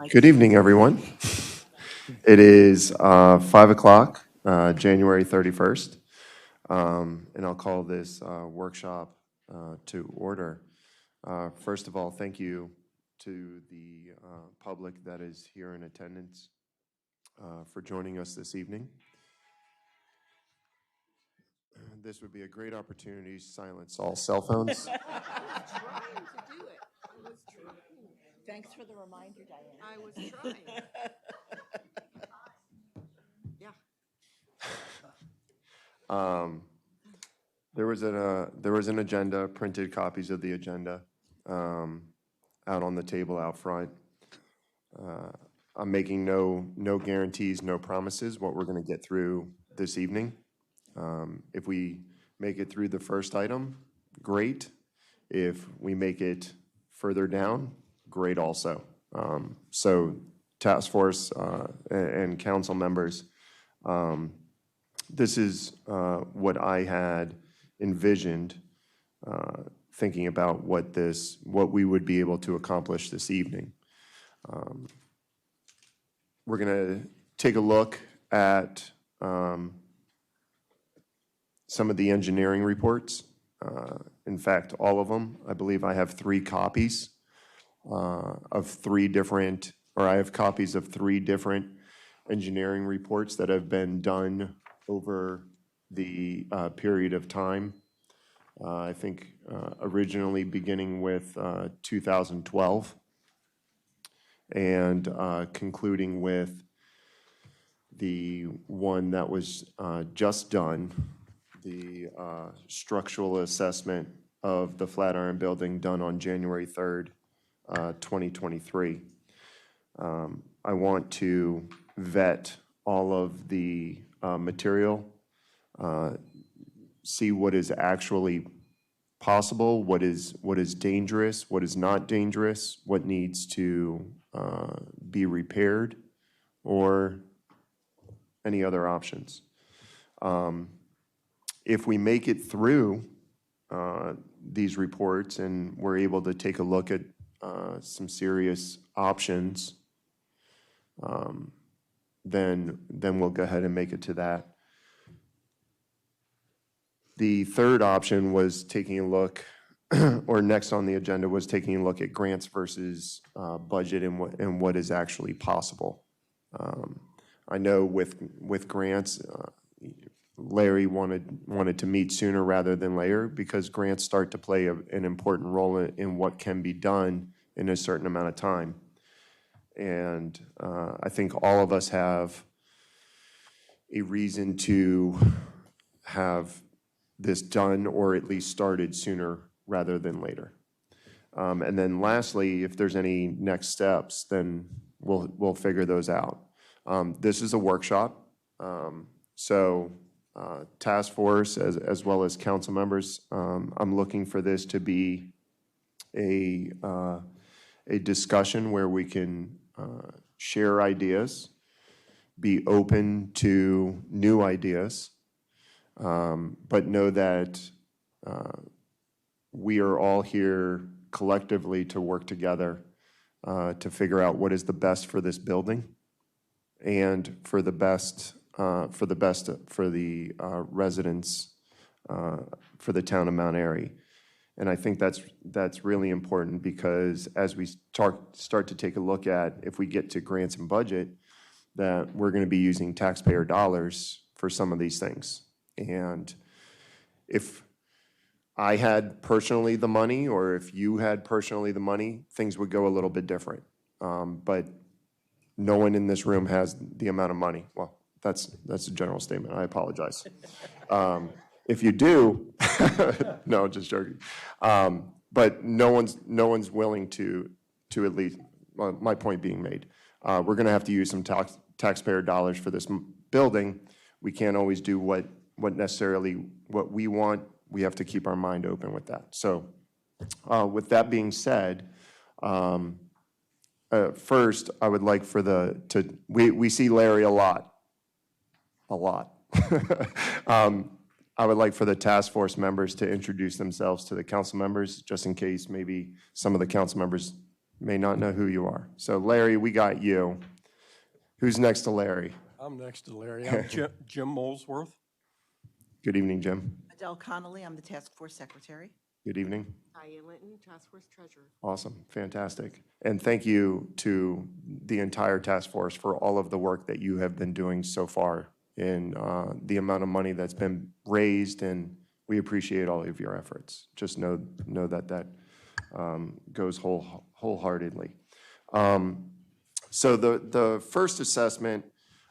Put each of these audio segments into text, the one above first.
Good evening, everyone. It is 5 o'clock, January 31st, and I'll call this workshop to order. First of all, thank you to the public that is here in attendance for joining us this evening. This would be a great opportunity to silence all cell phones. Trying to do it. I was trying. Thanks for the reminder, Diane. I was trying. Yeah. There was an agenda, printed copies of the agenda out on the table out front. I'm making no guarantees, no promises what we're going to get through this evening. If we make it through the first item, great. If we make it further down, great also. So task force and council members, this is what I had envisioned thinking about what we would be able to accomplish this evening. We're going to take a look at some of the engineering reports. In fact, all of them. I believe I have 3 copies of 3 different, or I have copies of 3 different engineering reports that have been done over the period of time. I think originally beginning with 2012 and concluding with the one that was just done, the structural assessment of the Flatiron Building done on January 3rd, 2023. I want to vet all of the material, see what is actually possible, what is dangerous, what is not dangerous, what needs to be repaired, or any other options. If we make it through these reports and we're able to take a look at some serious options, then we'll go ahead and make it to that. The third option was taking a look, or next on the agenda was taking a look at grants versus budget and what is actually possible. I know with grants, Larry wanted to meet sooner rather than later because grants start to play an important role in what can be done in a certain amount of time. And I think all of us have a reason to have this done or at least started sooner rather than later. And then lastly, if there's any next steps, then we'll figure those out. This is a workshop, so task force as well as council members, I'm looking for this to be a discussion where we can share ideas, be open to new ideas, but know that we are all here collectively to work together to figure out what is the best for this building and for the best for the residents for the town of Mount Airy. And I think that's really important because as we start to take a look at if we get to grants and budget, that we're going to be using taxpayer dollars for some of these things. And if I had personally the money, or if you had personally the money, things would go a little bit different. But no one in this room has the amount of money. Well, that's a general statement. I apologize. If you do, no, just joking. But no one's willing to at least. Well, my point being made. We're going to have to use some taxpayer dollars for this building. We can't always do what necessarily what we want. We have to keep our mind open with that. So with that being said, first I would like for we see Larry a lot. I would like for the task force members to introduce themselves to the council members, just in case maybe some of the council members may not know who you are. So Larry, we got you. Who's next to Larry? I'm next to Larry. I'm Jim Molesworth. Good evening, Jim. Adele Connolly, I'm the task force secretary. Good evening. Diane Linton, Task Force Treasurer. Awesome, fantastic. And thank you to the entire task force for all of the work that you have been doing so far in the amount of money that's been raised, and we appreciate all of your efforts. Just know that goes wholeheartedly. So the first assessment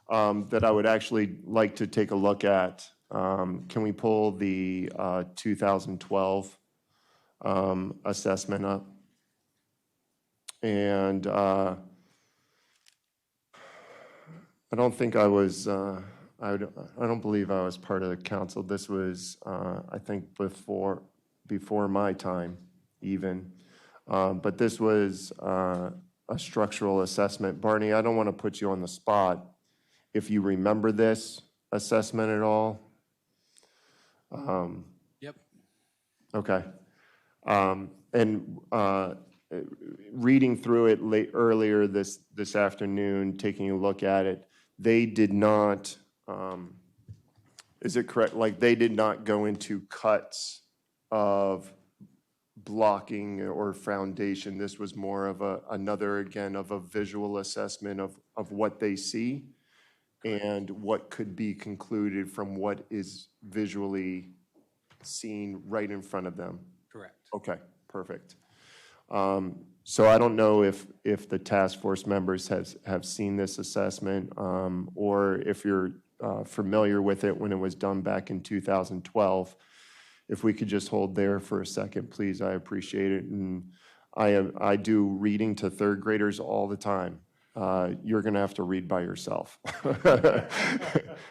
that I would actually like to take a look at, can we pull the 2012 assessment up? And I don't think I was, I don't believe I was part of the council. This was, I think, before my time even. But this was a structural assessment. Barney, I don't want to put you on the spot. If you remember this assessment at all? Yep. Okay. And reading through it earlier this afternoon, taking a look at it, they did not, is it correct, like they did not go into cuts of blocking or foundation. This was more of another, again, of a visual assessment of what they see and what could be concluded from what is visually seen right in front of them. Correct. Okay, perfect. So I don't know if the task force members have seen this assessment, or if you're familiar with it when it was done back in 2012. If we could just hold there for a second, please, I appreciate it. And I do reading to third graders all the time. You're gonna have to read by yourself.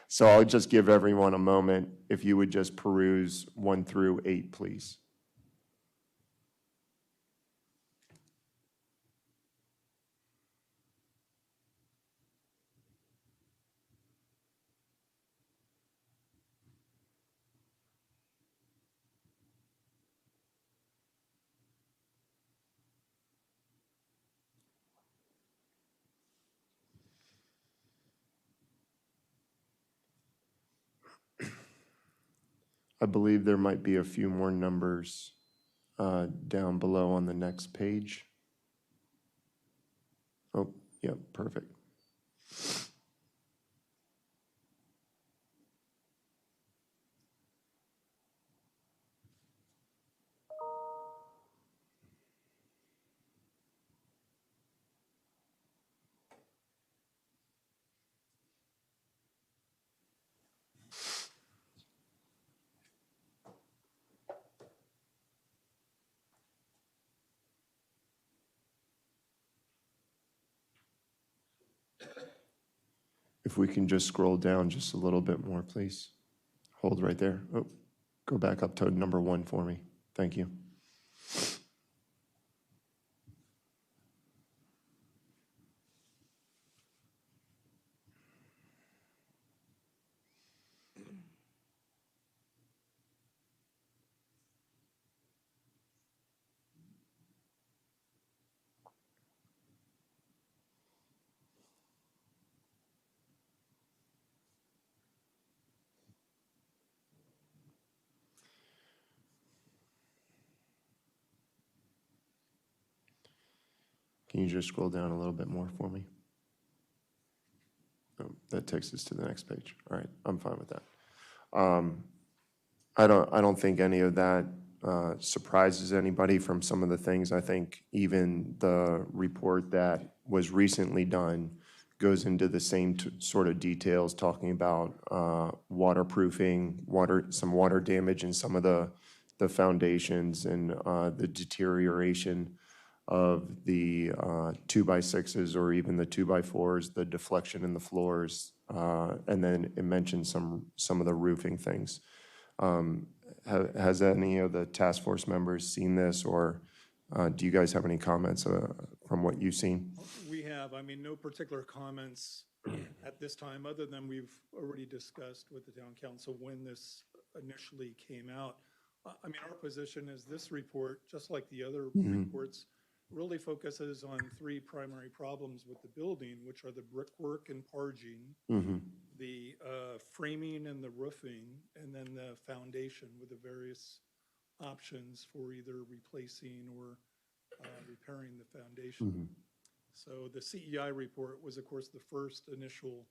So I'll just give everyone a moment if you would just peruse 1 through 8, please. I believe there might be a few more numbers down below on the next page. Oh, yeah, perfect. If we can just scroll down just a little bit more, please. Hold right there. Oh, go back up to number 1 for me. Thank you. Can you just scroll down a little bit more for me? Oh, that takes us to the next page. All right, I'm fine with that. I don't think any of that surprises anybody from some of the things. I think even the report that was recently done goes into the same sort of details, talking about waterproofing, some water damage in some of the foundations, and the deterioration of the 2x6s or even the 2x4s, the deflection in the floors, and then it mentioned some of the roofing things. Has any of the task force members seen this, or do you guys have any comments from what you've seen? We have, I mean, no particular comments at this time, other than we've already discussed with the town council when this initially came out. I mean, our position is this report, just like the other reports, really focuses on three primary problems with the building, which are the brickwork and parging, the framing and the roofing, and then the foundation with the various options for either replacing or repairing the foundation. So the CEI report was, of course, the first initial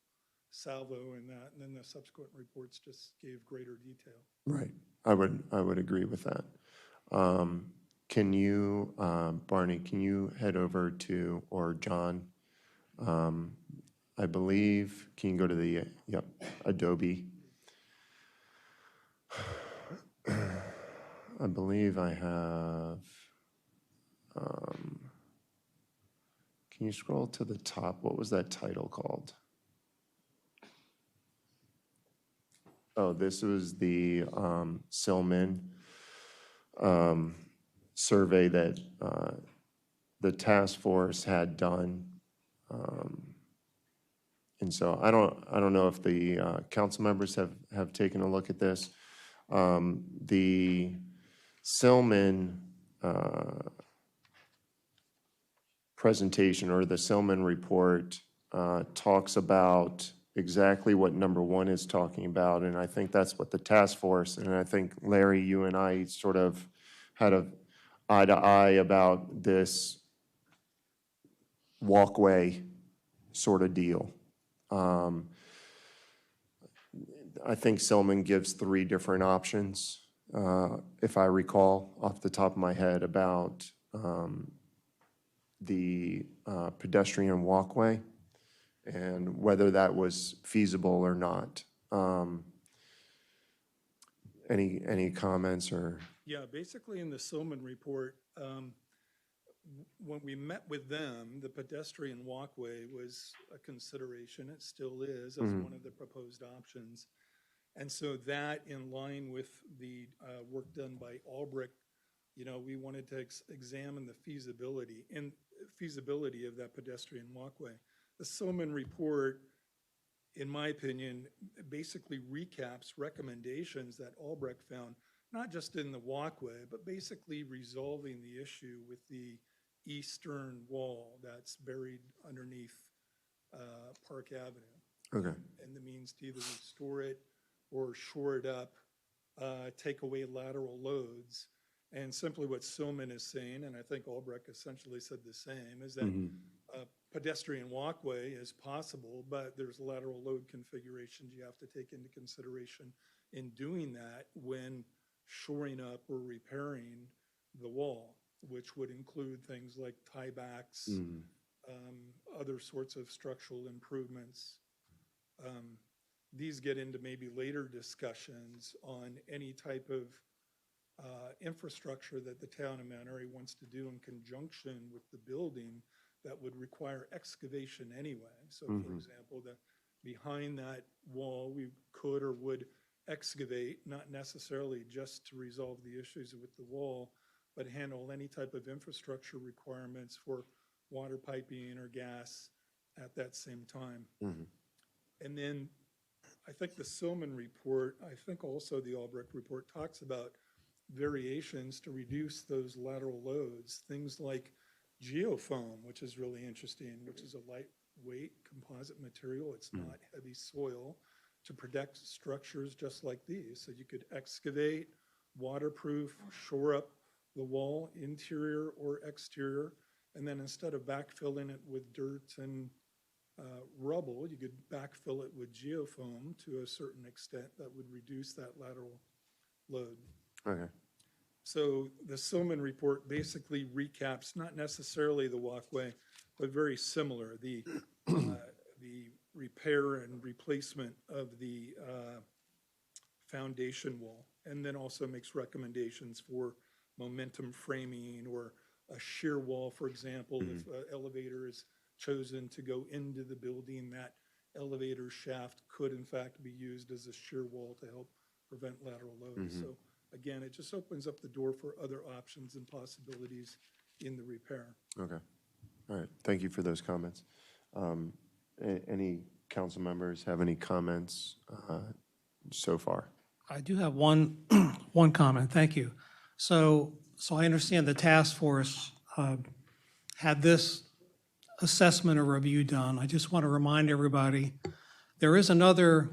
salvo in that, and then the subsequent reports just gave greater detail. Right. I would agree with that. Can you, Barney, can you head over to, or John, I believe, can you go to the, yep, Adobe? I believe I have, can you scroll to the top? What was that title called? Oh, this was the Silman survey that the task force had done. And so I don't know if the council members have taken a look at this. The Silman presentation, or the Silman report, talks about exactly what number one is talking about, and I think that's what the task force, and I think, Larry, you and I sort of had a eye to eye about this walkway sort of deal. I think Silman gives three different options, if I recall off the top of my head, about the pedestrian walkway and whether that was feasible or not. Any comments or? Yeah, basically in the Silman report, when we met with them, the pedestrian walkway was a consideration. It still is as one of the proposed options. And so that, in line with the work done by Albrecht, we wanted to examine the feasibility of that pedestrian walkway. The Silman report, in my opinion, basically recaps recommendations that Albrecht found, not just in the walkway, but basically resolving the issue with the eastern wall that's buried underneath Park Avenue. Okay. And the means to either restore it or shore it up, take away lateral loads. And simply what Silman is saying, and I think Albrecht essentially said the same, is that a pedestrian walkway is possible, but there's lateral load configurations you have to take into consideration in doing that when shoring up or repairing the wall, which would include things like tiebacks, other sorts of structural improvements. These get into maybe later discussions on any type of infrastructure that the town of Mount Airy wants to do in conjunction with the building that would require excavation anyway. So for example, behind that wall, we could or would excavate, not necessarily just to resolve the issues with the wall, but handle any type of infrastructure requirements for water piping or gas at that same time. And then I think the Silman report, I think also the Albrecht report, talks about variations to reduce those lateral loads, things like geofoam, which is really interesting, which is a lightweight composite material. It's not heavy soil, to protect structures just like these. So you could excavate, waterproof, shore up the wall, interior or exterior, and then instead of backfilling it with dirt and rubble, you could backfill it with geofoam to a certain extent that would reduce that lateral load. Okay. So the Silman report basically recaps not necessarily the walkway, but very similar, the repair and replacement of the foundation wall, and then also makes recommendations for momentum framing or a shear wall, for example. If an elevator is chosen to go into the building, that elevator shaft could in fact be used as a shear wall to help prevent lateral loads. So again, it just opens up the door for other options and possibilities in the repair. Okay. All right. Thank you for those comments. Any council members have any comments so far? I do have one, one comment, thank you. So I understand the task force had this assessment or review done. I just want to remind everybody, there is another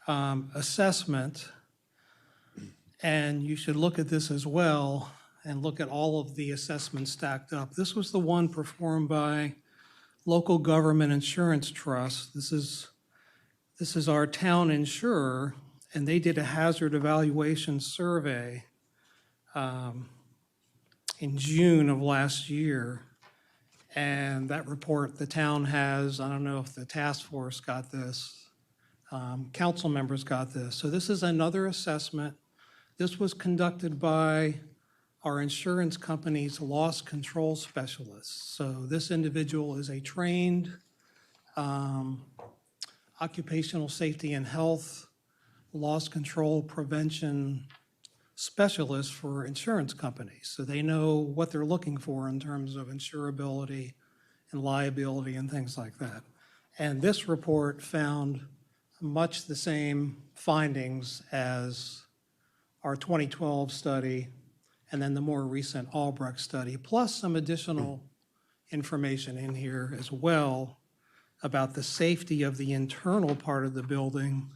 assessment, and you should look at this as well and look at all of the assessments stacked up. This was the one performed by Local Government Insurance Trust. This is our town insurer, and they did a hazard evaluation survey in June of last year. And that report the town has, I don't know if the task force got this, council members got this. So this is another assessment. This was conducted by our insurance company's loss control specialists. So this individual is a trained occupational safety and health loss control prevention specialist for insurance companies. So they know what they're looking for in terms of insurability and liability and things like that. And this report found much the same findings as our 2012 study and then the more recent Albrecht study, plus some additional information in here as well about the safety of the internal part of the building,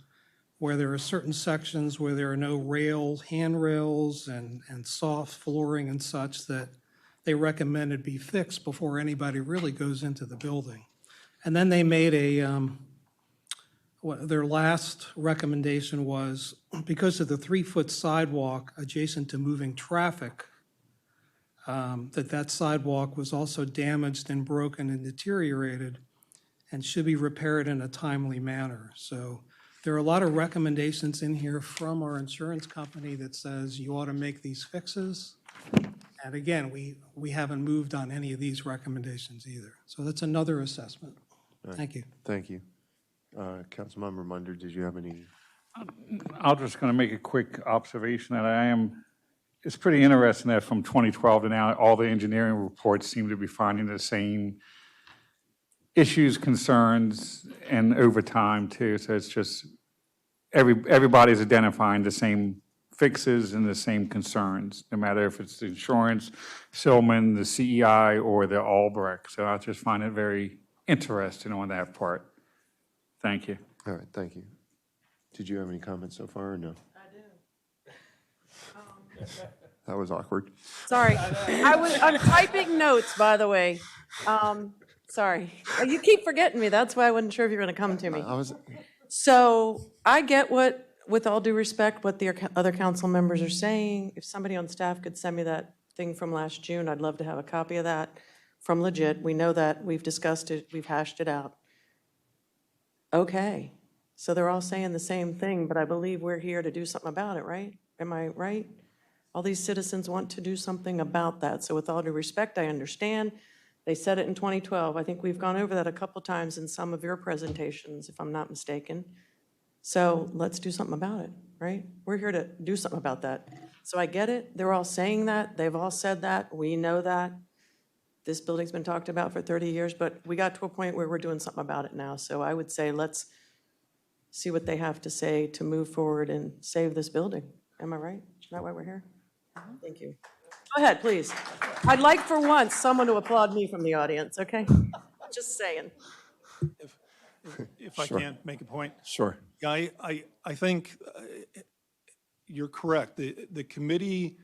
where there are certain sections where there are no rails, handrails, and soft flooring and such that they recommended be fixed before anybody really goes into the building. And then they made their last recommendation was, because of the 3-foot sidewalk adjacent to moving traffic, that sidewalk was also damaged and broken and deteriorated and should be repaired in a timely manner. So there are a lot of recommendations in here from our insurance company that says you ought to make these fixes. And again, we haven't moved on any of these recommendations either. So that's another assessment. Thank you. Thank you. Councilmember Munder, did you have any? I'm just going to make a quick observation that it's pretty interesting that from 2012 to now, all the engineering reports seem to be finding the same issues, concerns, and over time too. So it's just everybody's identifying the same fixes and the same concerns, no matter if it's the insurance, Silman, the CEI, or the Albrecht. So I just find it very interesting on that part. Thank you. All right, thank you. Did you have any comments so far or no? I do. That was awkward. Sorry, I'm typing notes, by the way. Sorry, you keep forgetting me. That's why I wasn't sure if you were going to come to me. So I get what, with all due respect, what the other council members are saying. If somebody on staff could send me that thing from last June, I'd love to have a copy of that from Legit. We know that, we've discussed it, we've hashed it out. Okay, so they're all saying the same thing, but I believe we're here to do something about it, right? Am I right? All these citizens want to do something about that. So with all due respect, I understand. They said it in 2012. I think we've gone over that a couple times in some of your presentations, if I'm not mistaken. So let's do something about it, right? We're here to do something about that. So I get it. They're all saying that. They've all said that. We know that. This building's been talked about for 30 years, but we got to a point where we're doing something about it now. So I would say let's see what they have to say to move forward and save this building. Am I right? Is that why we're here? Thank you. Go ahead, please. I'd like for once someone to applaud me from the audience, okay? Just saying. If I Sure. can make a point. Sure. Yeah, I think you're correct. The committee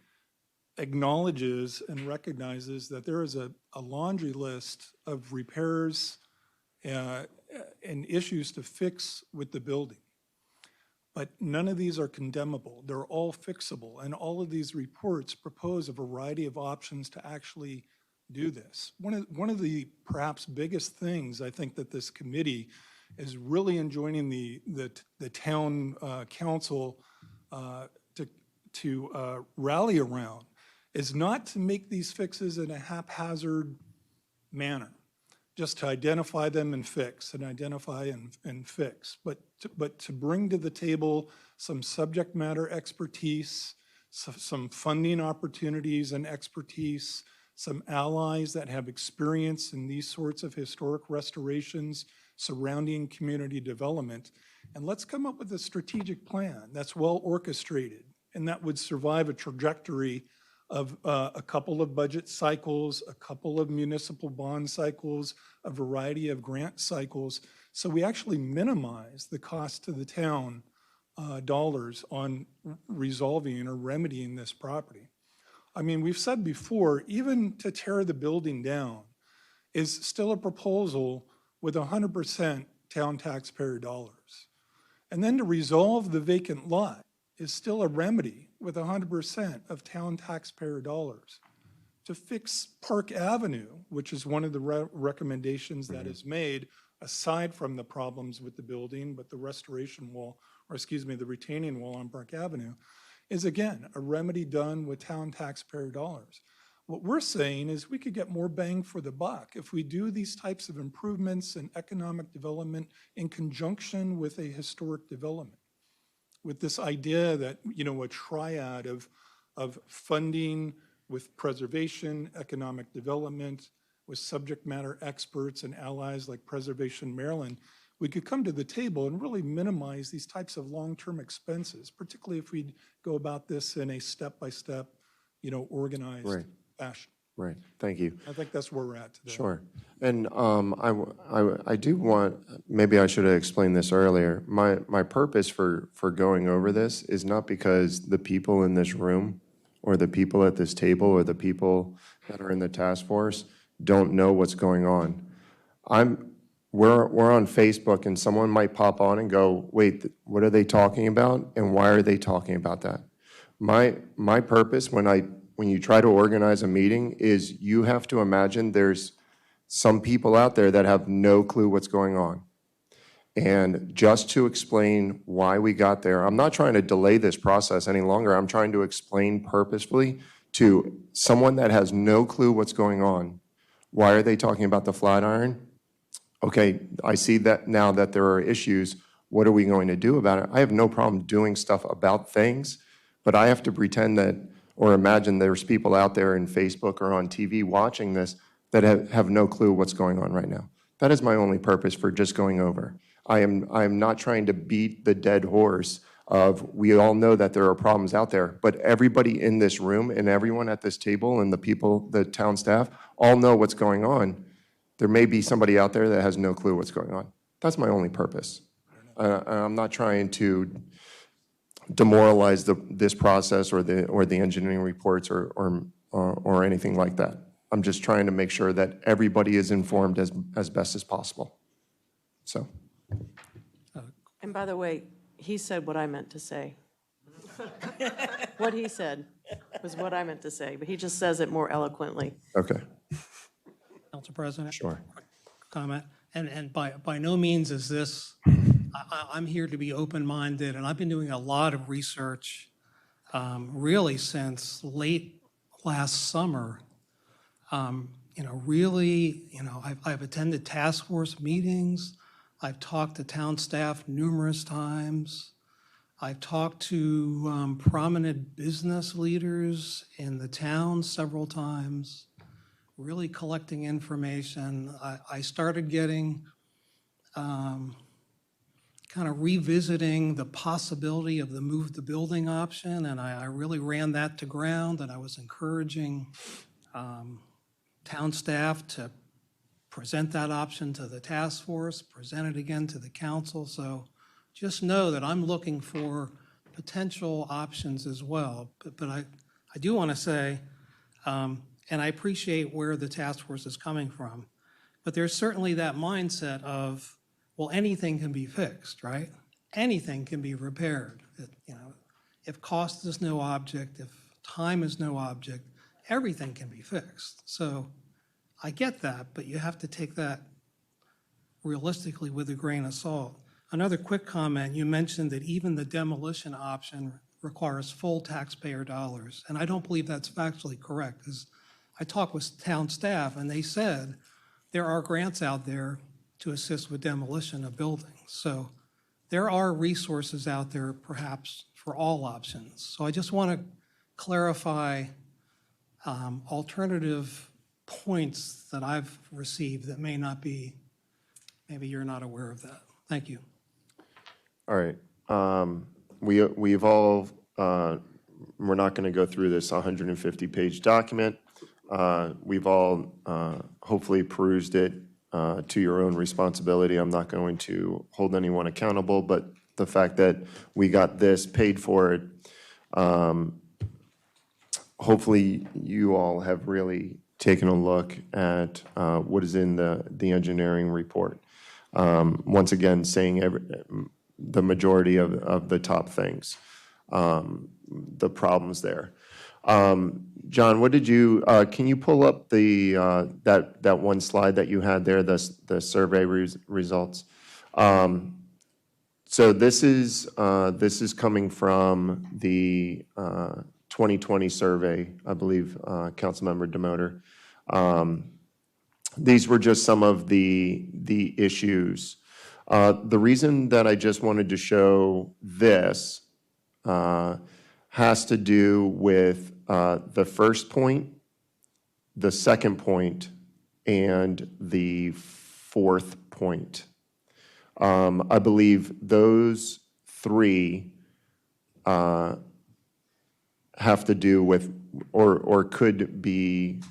acknowledges and recognizes that there is a laundry list of repairs and issues to fix with the building. But none of these are condemnable. They're all fixable. And all of these reports propose a variety of options to actually do this. One of the perhaps biggest things I think that this committee is really enjoining the town council to rally around is not to make these fixes in a haphazard manner, just to identify them and fix, and identify and fix, but to bring to the table some subject matter expertise, some funding opportunities and expertise, some allies that have experience in these sorts of historic restorations surrounding community development, and let's come up with a strategic plan that's well orchestrated and that would survive a trajectory of a couple of budget cycles, a couple of municipal bond cycles, a variety of grant cycles. So we actually minimize the cost to the town dollars on resolving or remedying this property. I mean, we've said before, even to tear the building down is still a proposal with 100% town taxpayer dollars. And then to resolve the vacant lot is still a remedy with 100% of town taxpayer dollars. To fix Park Avenue, which is one of the recommendations that is made, aside from the problems with the building, but the restoration wall, or excuse me, the retaining wall on Park Avenue, is again, a remedy done with town taxpayer dollars. What we're saying is we could get more bang for the buck if we do these types of improvements in economic development in conjunction with a historic development. With this idea that, you know, a triad of funding with preservation, economic development, with subject matter experts and allies like Preservation Maryland, we could come to the table and really minimize these types of long-term expenses, particularly if we go about this in a step-by-step, you know, organized Right. fashion. Right, thank you. I think that's where we're at today. Sure. And I do want, maybe I should have explained this earlier. My purpose for going over this is not because the people in this room or the people at this table or the people that are in the task force don't know what's going on. We're on Facebook and someone might pop on and go, wait, what are they talking about? And why are they talking about that? My purpose when you try to organize a meeting is you have to imagine there's some people out there that have no clue what's going on. And just to explain why we got there, I'm not trying to delay this process any longer. I'm trying to explain purposefully to someone that has no clue what's going on. Why are they talking about the Flatiron? Okay, I see that now that there are issues. What are we going to do about it? I have no problem doing stuff about things, but I have to pretend that or imagine there's people out there in Facebook or on TV watching this that have no clue what's going on right now. That is my only purpose for just going over. I am not trying to beat the dead horse of we all know that there are problems out there, but everybody in this room and everyone at this table and the people, the town staff, all know what's going on. There may be somebody out there that has no clue what's going on. That's my only purpose. I'm not trying to demoralize this process or the engineering reports or anything like that. I'm just trying to make sure that everybody is informed as best as possible. So. And by the way, he said what I meant to say. What he said was what I meant to say, but he just says it more eloquently. Okay. Council President? Sure. Comment. And by no means is this, I'm here to be open-minded, and I've been doing a lot of research really since late last summer. I've attended task force meetings. I've talked to town staff numerous times. I've talked to prominent business leaders in the town several times, really collecting information. I started getting, kind of revisiting the possibility of the move the building option, and I really ran that to ground, and I was encouraging town staff to present that option to the task force, present it again to the council. So just know that I'm looking for potential options as well. But I do want to say, and I appreciate where the task force is coming from, but there's certainly that mindset of, well, anything can be fixed, right? Anything can be repaired. If cost is no object, if time is no object, everything can be fixed. So I get that, but you have to take that realistically with a grain of salt. Another quick comment, you mentioned that even the demolition option requires full taxpayer dollars, and I don't believe that's factually correct, because I talked with town staff and they said there are grants out there to assist with demolition of buildings. So there are resources out there perhaps for all options. So I just want to clarify alternative points that I've received that may not be, maybe you're not aware of that. Thank you. All right. We've all we're not going to go through this 150-page document. We've all hopefully perused it to your own responsibility. I'm not going to hold anyone accountable, but the fact that we got this, paid for it, hopefully you all have really taken a look at what is in the engineering report. Once again, saying the majority of the top things, the problems there. John, what did you, can you pull up the, that one slide that you had there, the survey results? So this is coming from the 2020 survey, I believe, Councilmember Demoter. These were just some of the issues. The reason that I just wanted to show this has to do with the first point, the second point, and the fourth point. I believe those three have to do with, or could be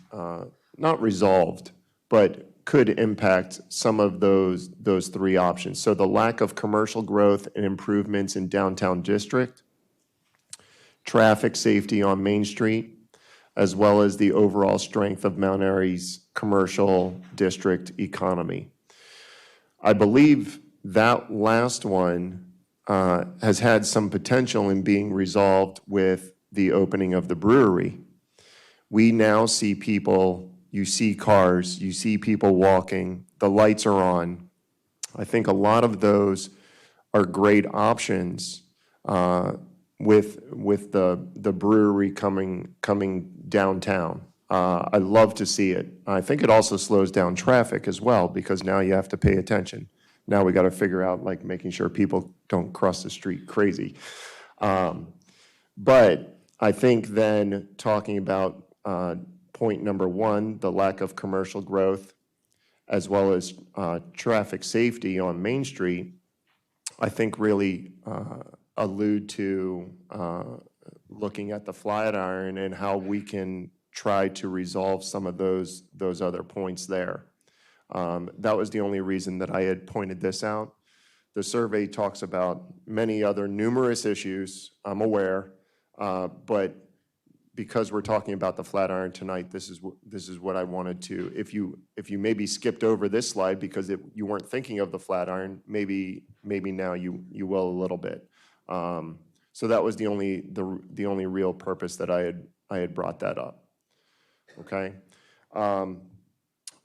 not resolved, but could impact some of those three options. So the lack of commercial growth and improvements in downtown district, traffic safety on Main Street, as well as the overall strength of Mount Airy's commercial district economy. I believe that last one has had some potential in being resolved with the opening of the brewery. We now see people, you see cars, you see people walking, the lights are on. I think a lot of those are great options with the brewery coming downtown. I love to see it. I think it also slows down traffic as well, because now you have to pay attention. Now we got to figure out, like, making sure people don't cross the street crazy. But I think then talking about point number one, the lack of commercial growth, as well as traffic safety on Main Street, I think really allude to looking at the Flatiron and how we can try to resolve some of those other points there. That was the only reason that I had pointed this out. The survey talks about many other numerous issues, I'm aware, but because we're talking about the Flatiron tonight, this is what I wanted to. If you maybe skipped over this slide because you weren't thinking of the Flatiron, maybe now you will a little bit. So that was the only real purpose that I had brought that up. Okay, I'm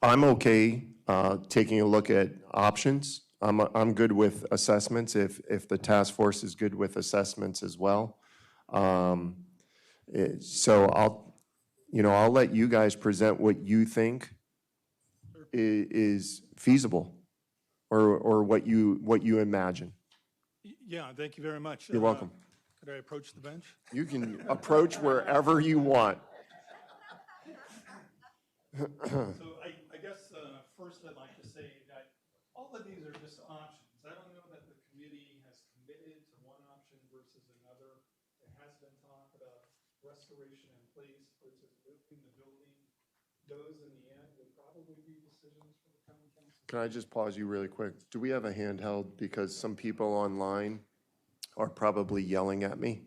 okay taking a look at options. I'm good with assessments if the task force is good with assessments as well. So I'll let you guys present what you think is feasible, or what you imagine. Yeah, thank you very much. You're welcome. Could I approach the bench? You can approach wherever you want. So I guess first I'd like to say that all of these are just options. I don't know that the committee has committed to one option versus another. There has been talk about restoration in place versus moving the building. Those in the end would probably be decisions for the county council. Can I just pause you really quick? Do we have a handheld? Because some people online are probably yelling at me.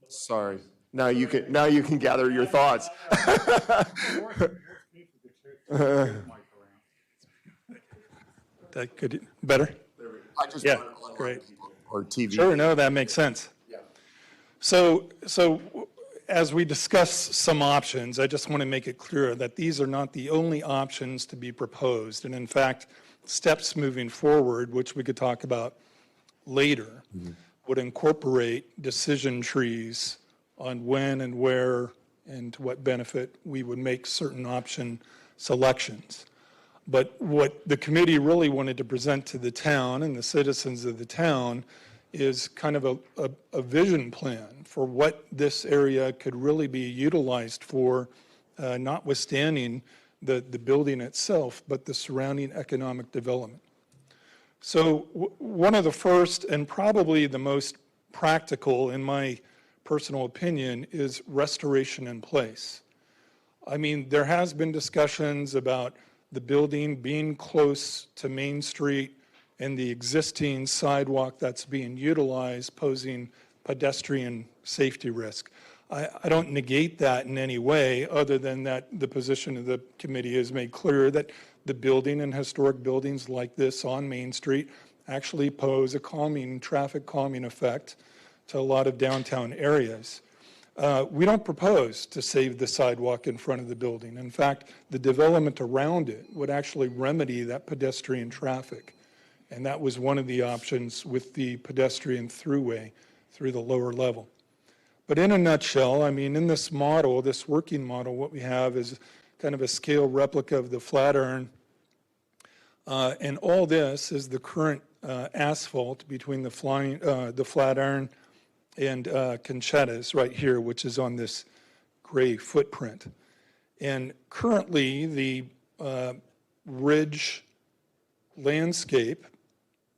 Sorry. Now you can gather your thoughts. That could better? I just Yeah, want it online, great. or TV. Sure, no, that makes sense. Yeah. So as we discuss some options, I just want to make it clear that these are not the only options to be proposed. And in fact, steps moving forward, which we could talk about later, would incorporate decision trees on when and where and to what benefit we would make certain option selections. But what the committee really wanted to present to the town and the citizens of the town is kind of a vision plan for what this area could really be utilized for, notwithstanding the building itself, but the surrounding economic development. So one of the first and probably the most practical, in my personal opinion, is restoration in place. I mean, there has been discussions about the building being close to Main Street and the existing sidewalk that's being utilized posing pedestrian safety risk. I don't negate that in any way, other than that the position of the committee has made clear that the building and historic buildings like this on Main Street actually pose a traffic calming effect to a lot of downtown areas. We don't propose to save the sidewalk in front of the building. In fact, the development around it would actually remedy that pedestrian traffic. And that was one of the options with the pedestrian throughway through the lower level. But in a nutshell, I mean, in this model, this working model, what we have is kind of a scale replica of the Flatiron. And all this is the current asphalt between the Flatiron and Conchetta's right here, which is on this gray footprint. And currently, the ridge landscape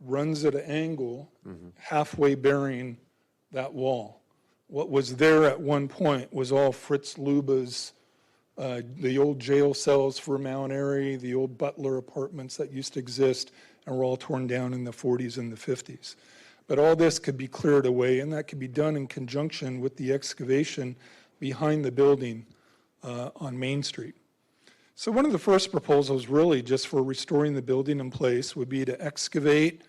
runs at an angle halfway bearing that wall. What was there at one point was all Fritz Luba's, the old jail cells for Mount Airy, the old Butler apartments that used to exist, and were all torn down in the 40s and the 50s. But all this could be cleared away, and that could be done in conjunction with the excavation behind the building on Main Street. So one of the first proposals really just for restoring the building in place would be to excavate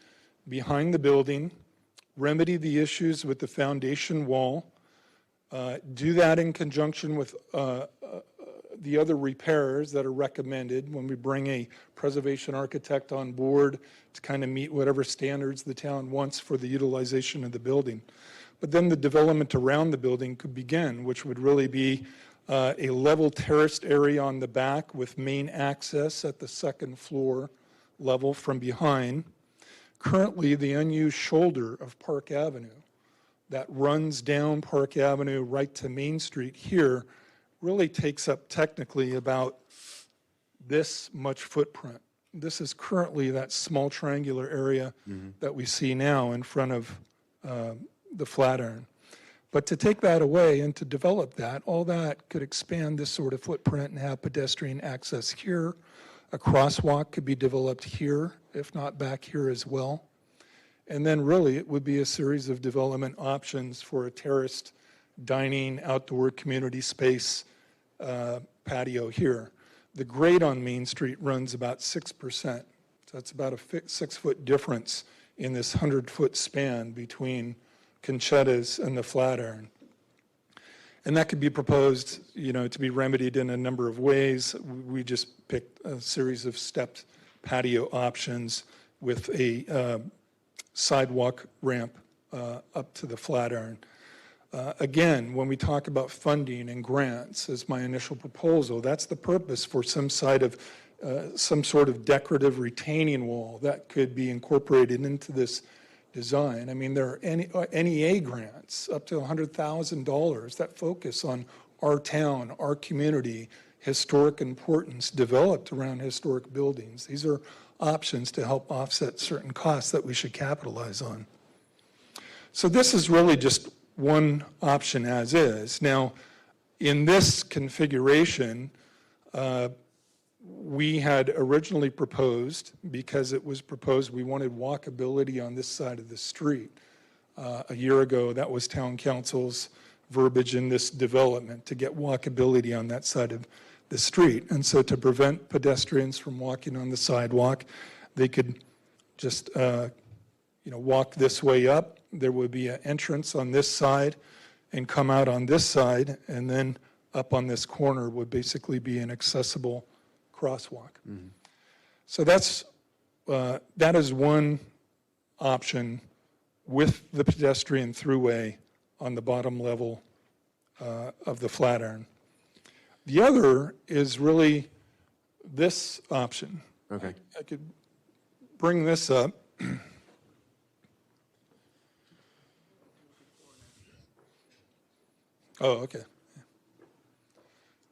behind the building, remedy the issues with the foundation wall, do that in conjunction with the other repairs that are recommended when we bring a preservation architect on board to kind of meet whatever standards the town wants for the utilization of the building. But then the development around the building could begin, which would really be a level terraced area on the back with main access at the second floor level from behind. Currently, the unused shoulder of Park Avenue that runs down Park Avenue right to Main Street here really takes up technically about this much footprint. This is currently that small triangular area that we see now in front of the Flatiron. But to take that away and to develop that, all that could expand this sort of footprint and have pedestrian access here. A crosswalk could be developed here, if not back here as well. And then really it would be a series of development options for a terraced dining, outdoor community space patio here. The grade on Main Street runs about 6%. So that's about a 6-foot difference in this 100-foot span between Conchetta's and the Flatiron. And that could be proposed, to be remedied in a number of ways. We just picked a series of stepped patio options with a sidewalk ramp up to the Flatiron. Again, when we talk about funding and grants as my initial proposal, that's the purpose for some sort of decorative retaining wall that could be incorporated into this design. I mean, there are NEA grants up to $100,000 that focus on our town, our community, historic importance developed around historic buildings. These are options to help offset certain costs that we should capitalize on. So this is really just one option as is. Now, in this configuration, we had originally proposed, because it was proposed we wanted walkability on this side of the street. A year ago, that was town council's verbiage in this development, to get walkability on that side of the street. And so to prevent pedestrians from walking on the sidewalk, they could just walk this way up. There would be an entrance on this side and come out on this side, and then up on this corner would basically be an accessible crosswalk. So that is one option with the pedestrian throughway on the bottom level of the Flatiron. The other is really this option. Okay. I could bring this up. Oh, okay.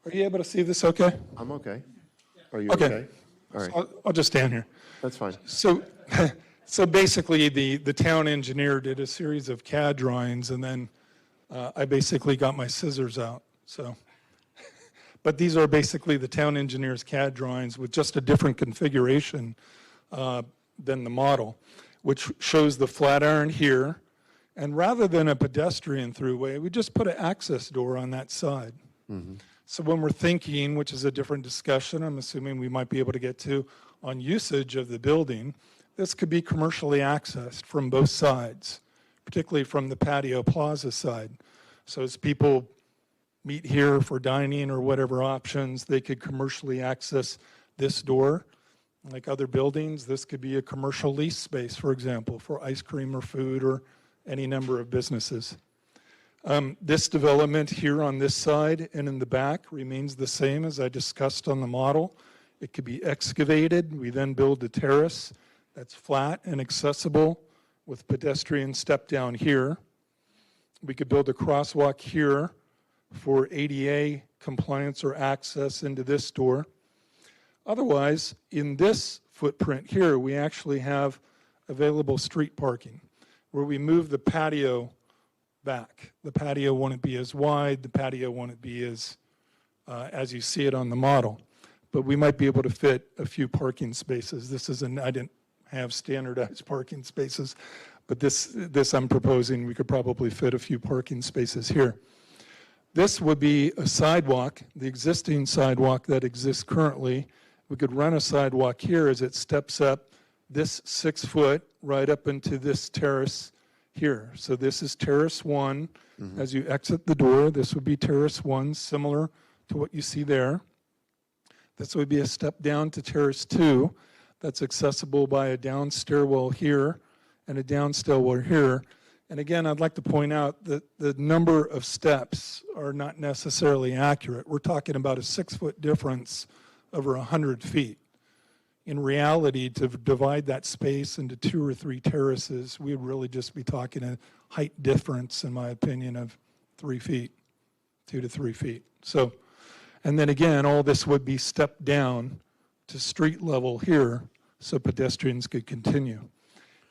Are you able to see this okay? I'm okay. Are you Okay. okay? All right, I'll just stand here. that's fine. So So basically, the town engineer did a series of CAD drawings, and then I basically got my scissors out, so. But these are basically the town engineer's CAD drawings with just a different configuration than the model, which shows the Flatiron here. And rather than a pedestrian throughway, we just put an access door on that side. So when we're thinking, which is a different discussion, I'm assuming we might be able to get to, on usage of the building, this could be commercially accessed from both sides, particularly from the patio plaza side. So as people meet here for dining or whatever options, they could commercially access this door. Like other buildings, this could be a commercial lease space, for example, for ice cream or food or any number of businesses. This development here on this side and in the back remains the same as I discussed on the model. It could be excavated. We then build a terrace that's flat and accessible with pedestrian step down here. We could build a crosswalk here for ADA compliance or access into this door. Otherwise, in this footprint here, we actually have available street parking where we move the patio back. The patio wouldn't be as wide, the patio wouldn't be as you see it on the model. But we might be able to fit a few parking spaces. I didn't have standardized parking spaces, but this I'm proposing, we could probably fit a few parking spaces here. This would be a sidewalk, the existing sidewalk that exists currently. We could run a sidewalk here as it steps up this 6 foot right up into this terrace here. So this is terrace 1. As you exit the door, this would be terrace 1, similar to what you see there. This would be a step down to terrace 2 that's accessible by a down stairwell here and a down stairwell here. And again, I'd like to point out that the number of steps are not necessarily accurate. We're talking about a 6 foot difference over 100 feet. In reality, to divide that space into 2 or 3 terraces, we would really just be talking a height difference, in my opinion, of 3 feet, 2 to 3 feet. So, and then again, all this would be stepped down to street level here so pedestrians could continue.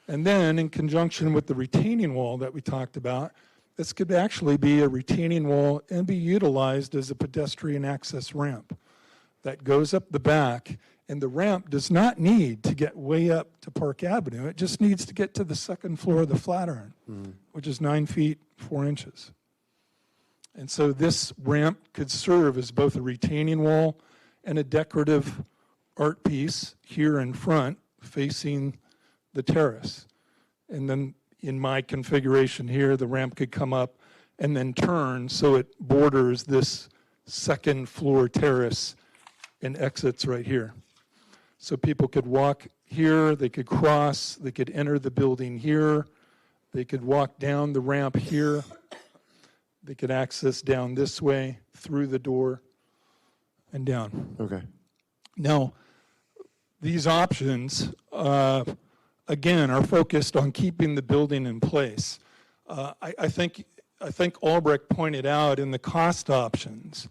And then in conjunction with the retaining wall that we talked about, this could actually be a retaining wall and be utilized as a pedestrian access ramp that goes up the back. And the ramp does not need to get way up to Park Avenue. It just needs to get to the second floor of the Flatiron, which is 9 feet 4 inches. And so this ramp could serve as both a retaining wall and a decorative art piece here in front facing the terrace. And then in my configuration here, the ramp could come up and then turn so it borders this second floor terrace and exits right here. So people could walk here, they could cross, they could enter the building here, they could walk down the ramp here, they could access down this way, through the door, and down. Okay. Now, these options, again, are focused on keeping the building in place. I think Albrecht pointed out in the cost options,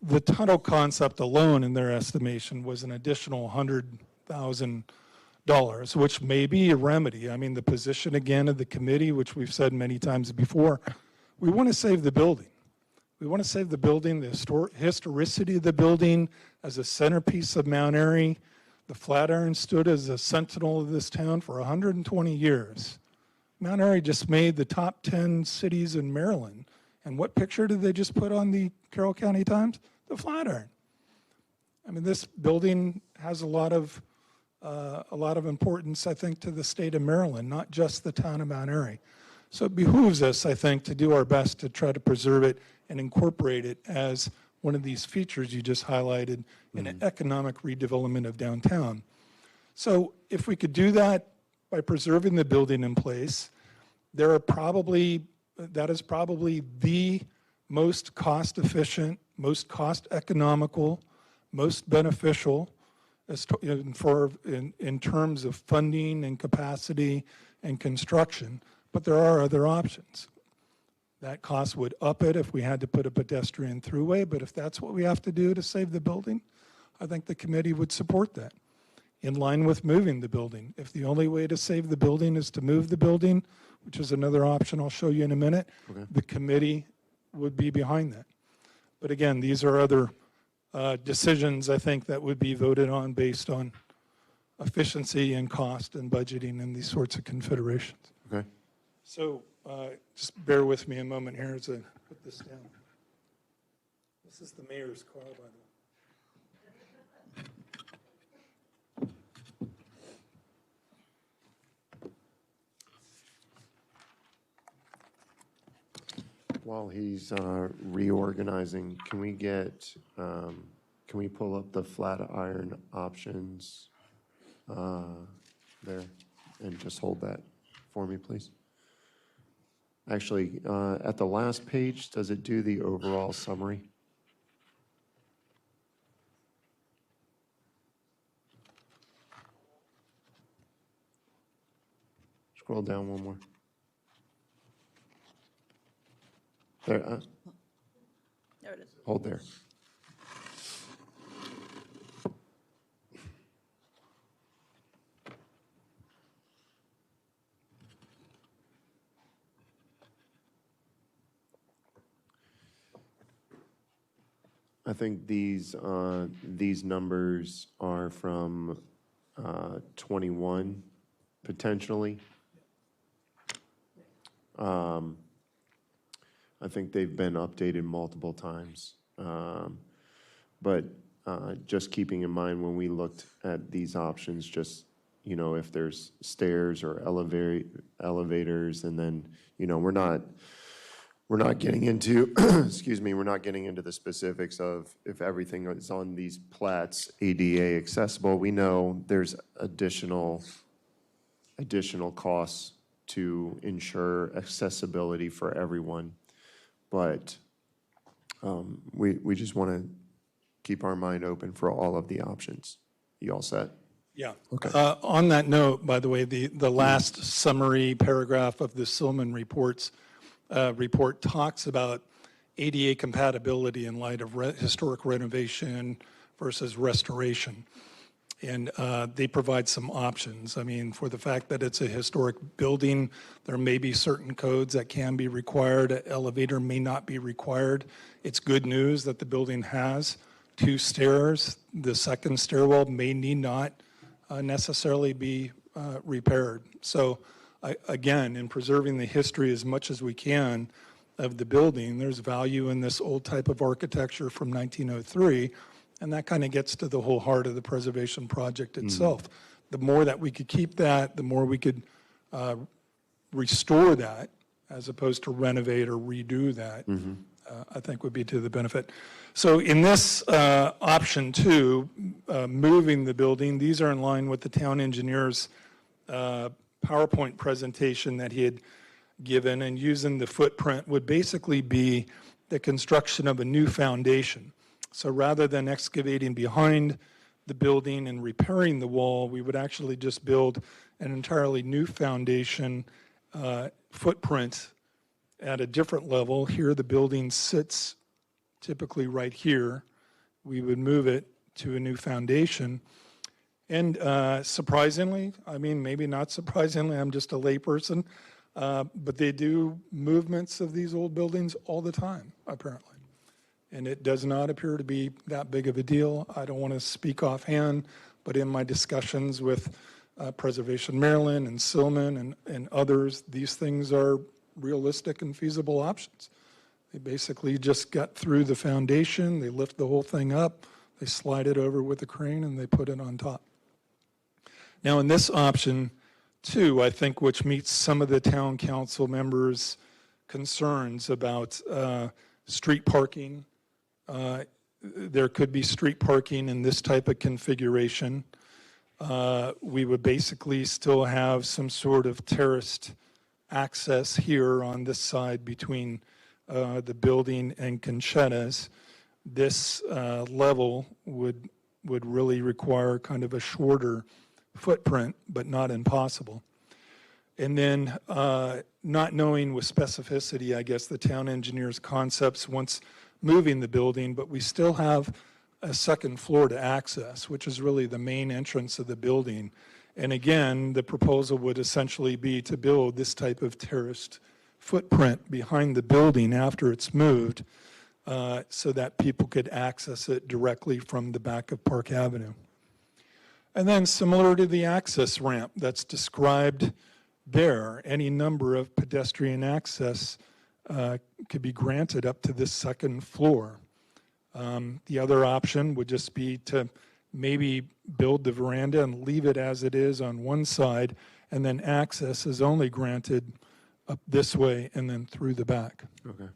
the tunnel concept alone, in their estimation, was an additional $100,000, which may be a remedy. I mean, the position, again, of the committee, which we've said many times before, we want to save the building. We want to save the building, the historicity of the building as a centerpiece of Mount Airy. The Flatiron stood as a sentinel of this town for 120 years. Mount Airy just made the top 10 cities in Maryland. And what picture did they just put on the Carroll County Times? The Flatiron. I mean, this building has a lot of importance, I think, to the state of Maryland, not just the town of Mount Airy. So it behooves us, I think, to do our best to try to preserve it and incorporate it as one of these features you just highlighted in an economic redevelopment of downtown. So if we could do that by preserving the building in place, that is probably the most cost efficient, most cost economical, most beneficial in terms of funding and capacity and construction. But there are other options. That cost would up it if we had to put a pedestrian throughway, but if that's what we have to do to save the building, I think the committee would support that. in line with moving the building. If the only way to save the building is to move the building, which is another option I'll show you in a minute, the committee would be behind that. But again, these are other decisions, I think, that would be voted on based on efficiency and cost and budgeting and these sorts of considerations. Okay. So just bear with me a moment here as I put this down. This is the mayor's car, by the way. While he's reorganizing, can we pull up the flat iron options there and just hold that for me, please? Actually, at the last page, does it do the overall summary? Scroll down one more. There, There it is. hold there. I think these numbers are from 21, potentially. I think they've been updated multiple times. But just keeping in mind when we looked at these options, just, you know, if there's stairs or elevators, and then, you know, we're not getting into, excuse me, we're not getting into the specifics of if everything is on these plats ADA accessible. We know there's additional costs to ensure accessibility for everyone. But we just want to keep our mind open for all of the options. You all set? Yeah. Okay. On that note, by the way, the last summary paragraph of the Silman report talks about ADA compatibility in light of historic renovation versus restoration. And they provide some options. I mean, for the fact that it's a historic building, there may be certain codes that can be required. An elevator may not be required. It's good news that the building has 2 stairs. The second stairwell may need not necessarily be repaired. So again, in preserving the history as much as we can of the building, there's value in this old type of architecture from 1903. And that kind of gets to the whole heart of the preservation project itself. The more that we could keep that, the more we could restore that, as opposed to renovate or redo that, I think would be to the benefit. So in this option 2, moving the building, these are in line with the town engineer's PowerPoint presentation that he had given, and using the footprint would basically be the construction of a new foundation. So rather than excavating behind the building and repairing the wall, we would actually just build an entirely new foundation footprint at a different level. Here the building sits typically right here. We would move it to a new foundation. And surprisingly, I mean, maybe not surprisingly, I'm just a layperson, but they do movements of these old buildings all the time, apparently. And it does not appear to be that big of a deal. I don't want to speak offhand, but in my discussions with Preservation Maryland and Silman and others, these things are realistic and feasible options. They basically just got through the foundation, they lift the whole thing up, they slide it over with a crane, and they put it on top. Now, in this option 2, I think, which meets some of the town council members' concerns about street parking, there could be street parking in this type of configuration. We would basically still have some sort of terraced access here on this side between the building and Conchetta's. This level would really require kind of a shorter footprint, but not impossible. And then not knowing with specificity, I guess, the town engineer's concepts once moving the building, but we still have a second floor to access, which is really the main entrance of the building. And again, the proposal would essentially be to build this type of terraced footprint behind the building after it's moved, so that people could access it directly from the back of Park Avenue. And then similar to the access ramp that's described there, any number of pedestrian access could be granted up to this second floor. The other option would just be to maybe build the veranda and leave it as it is on one side, and then access is only granted up this way and then through the back. Okay.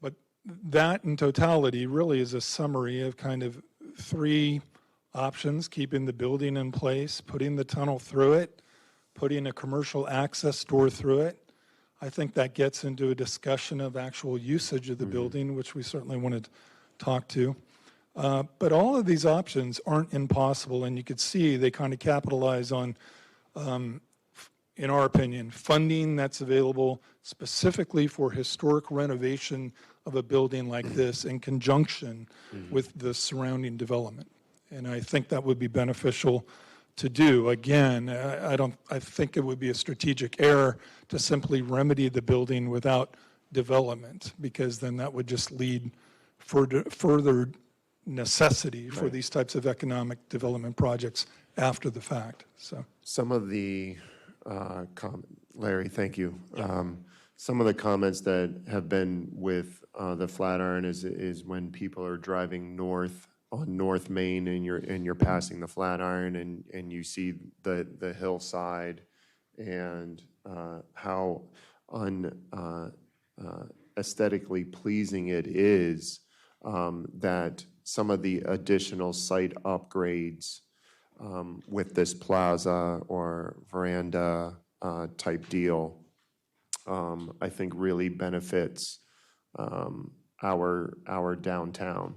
But that in totality really is a summary of kind of three options: keeping the building in place, putting the tunnel through it, putting a commercial access door through it. I think that gets into a discussion of actual usage of the building, which we certainly want to talk to. But all of these options aren't impossible, and you could see they kind of capitalize on, in our opinion, funding that's available specifically for historic renovation of a building like this in conjunction with the surrounding development. And I think that would be beneficial to do. Again, I think it would be a strategic error to simply remedy the building without development, because then that would just lead further necessity for these types of economic development projects after the fact. So Some of the, Larry, thank you. Some of the comments that have been with the Flatiron is when people are driving north on North Main and you're passing the Flatiron and you see the hillside and how aesthetically pleasing it is, that some of the additional site upgrades with this plaza or veranda type deal, I think really benefits our downtown.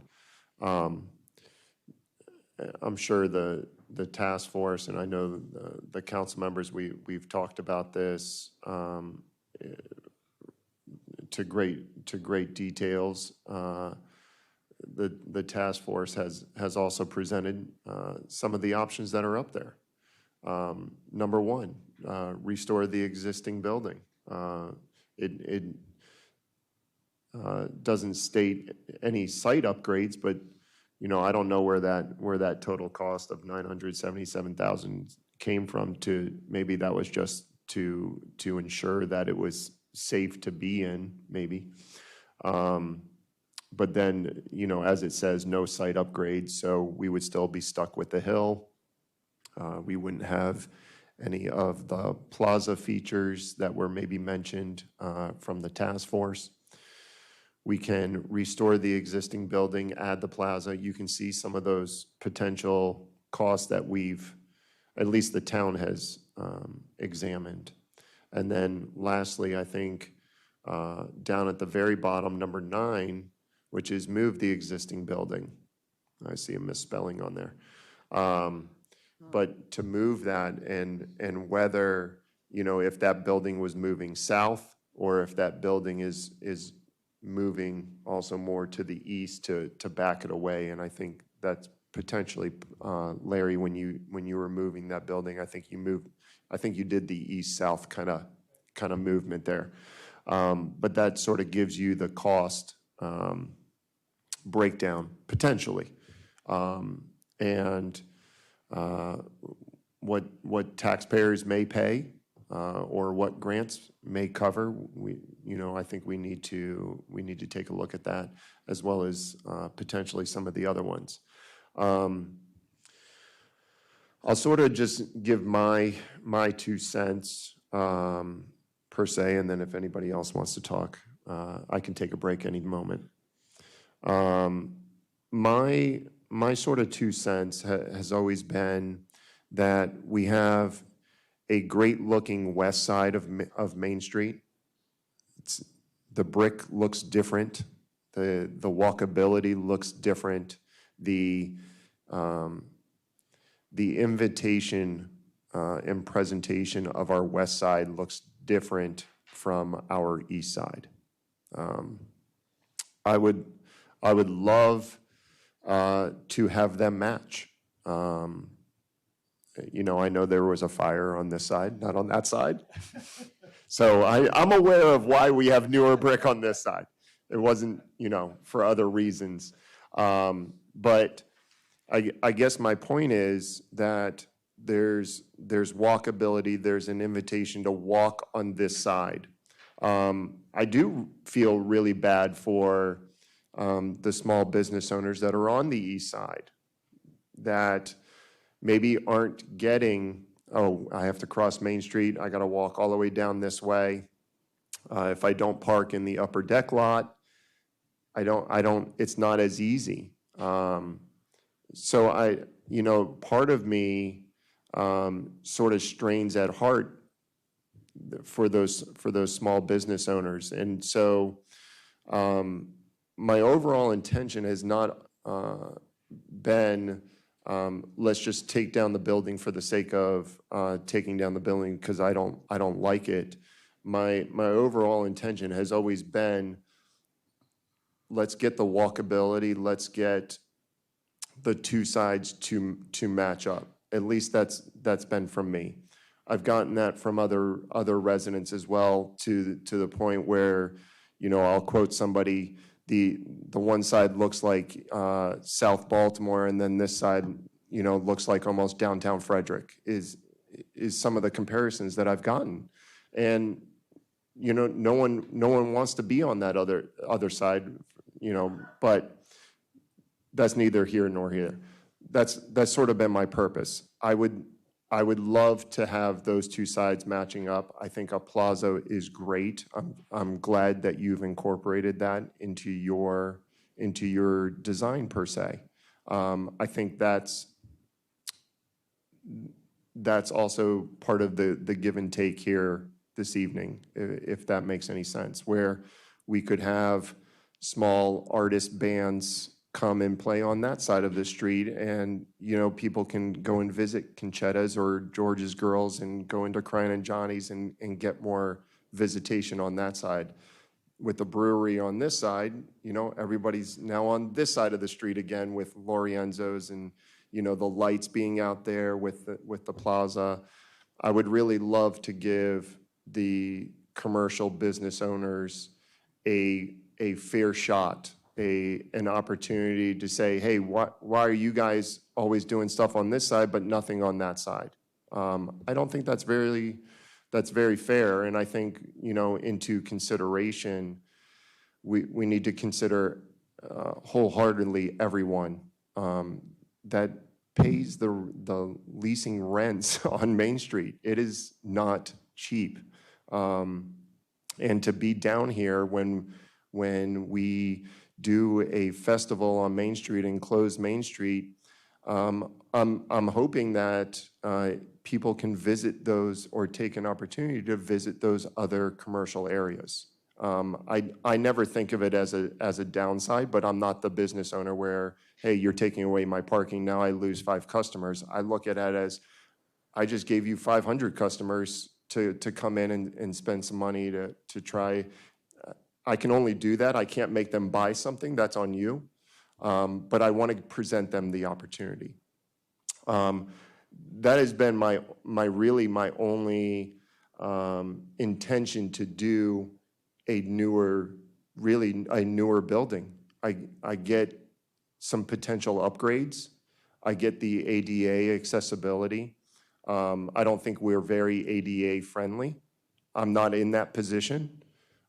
I'm sure the task force, and I know the council members, we've talked about this to great details. The task force has also presented some of the options that are up there. Number one, restore the existing building. It doesn't state any site upgrades, but I don't know where that total cost of $977,000 came from. To maybe that was just to ensure that it was safe to be in, maybe. But then, as it says, no site upgrades, so we would still be stuck with the hill. We wouldn't have any of the plaza features that were maybe mentioned from the task force. We can restore the existing building, add the plaza. You can see some of those potential costs that at least the town has examined. And then lastly, I think down at the very bottom, number 9, which is move the existing building. I see a misspelling on there. But to move that and whether, if that building was moving south or if that building is moving also more to the east to back it away. And I think that's potentially, Larry, when you were moving that building, I think you did the east-south kind of movement there. But that sort of gives you the cost breakdown potentially, and what taxpayers may pay or what grants may cover. I think we need to take a look at that, as well as potentially some of the other ones. I'll sort of just give my 2 cents per se, and then if anybody else wants to talk, I can take a break any moment. My sort of 2 cents has always been that we have a great-looking west side of Main Street. The brick looks different. The walkability looks different. The invitation and presentation of our west side looks different from our east side. I would love to have them match. You know, I know there was a fire on this side, not on that side. So I'm aware of why we have newer brick on this side. It wasn't, you know, for other reasons. But I guess my point is that there's walkability, there's an invitation to walk on this side. I do feel really bad for the small business owners that are on the east side that maybe aren't getting, oh, I have to cross Main Street, I got to walk all the way down this way. If I don't park in the upper deck lot, it's not as easy. So you know, part of me sort of strains at heart for those small business owners. And so my overall intention has not been, let's just take down the building for the sake of taking down the building because I don't like it. My overall intention has always been, let's get the walkability, let's get the two sides to match up. At least that's been from me. I've gotten that from other residents as well, to the point where, you know, I'll quote somebody, the one side looks like South Baltimore, and then this side, you know, looks like almost downtown Frederick, is some of the comparisons that I've gotten. And, you know, no one wants to be on that other side, you know, but that's neither here nor here. That's sort of been my purpose. I would love to have those two sides matching up. I think a plaza is great. I'm glad that you've incorporated that into your design per se. I think that's also part of the give and take here this evening, if that makes any sense, where we could have small artist bands come and play on that side of the street, and, you know, people can go and visit Conchetta's or George's Girls and go into Crying and Johnny's and get more visitation on that side. With the brewery on this side, you know, everybody's now on this side of the street again with Lorienzo's and, you know, the lights being out there with the plaza. I would really love to give the commercial business owners a fair shot, an opportunity to say, hey, why are you guys always doing stuff on this side but nothing on that side? I don't think that's very fair, and I think, you know, into consideration, we need to consider wholeheartedly everyone that pays the leasing rents on Main Street. It is not cheap, and to be down here when we do a festival on Main Street and close Main Street, I'm hoping that people can visit those or take an opportunity to visit those other commercial areas. I never think of it as a downside, but I'm not the business owner where, hey, you're taking away my parking, now I lose 5 customers. I look at it as, I just gave you 500 customers to come in and spend some money to try. I can only do that. I can't make them buy something. That's on you. But I want to present them the opportunity. That has been my only intention to do a newer building. I get some potential upgrades. I get the ADA accessibility. I don't think we're very ADA friendly. I'm not in that position,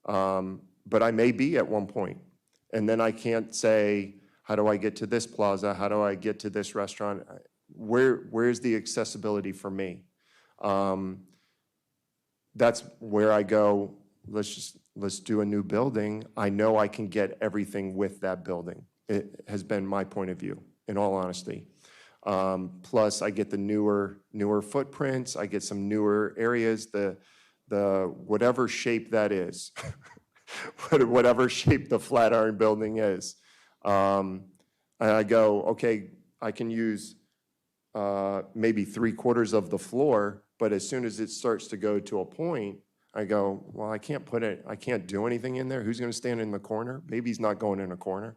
but I may be at one point. And then I can't say, how do I get to this plaza? How do I get to this restaurant? Where's the accessibility for me? That's where I go, let's do a new building. I know I can get everything with that building. It has been my point of view, in all honesty. Plus, I get the newer footprints. I get some newer areas. The whatever shape that is, whatever shape the Flatiron building is. And I go, okay, I can use maybe 3/4 of the floor, but as soon as it starts to go to a point, I go, well, I can't do anything in there. Who's going to stand in the corner? Baby's not going in a corner.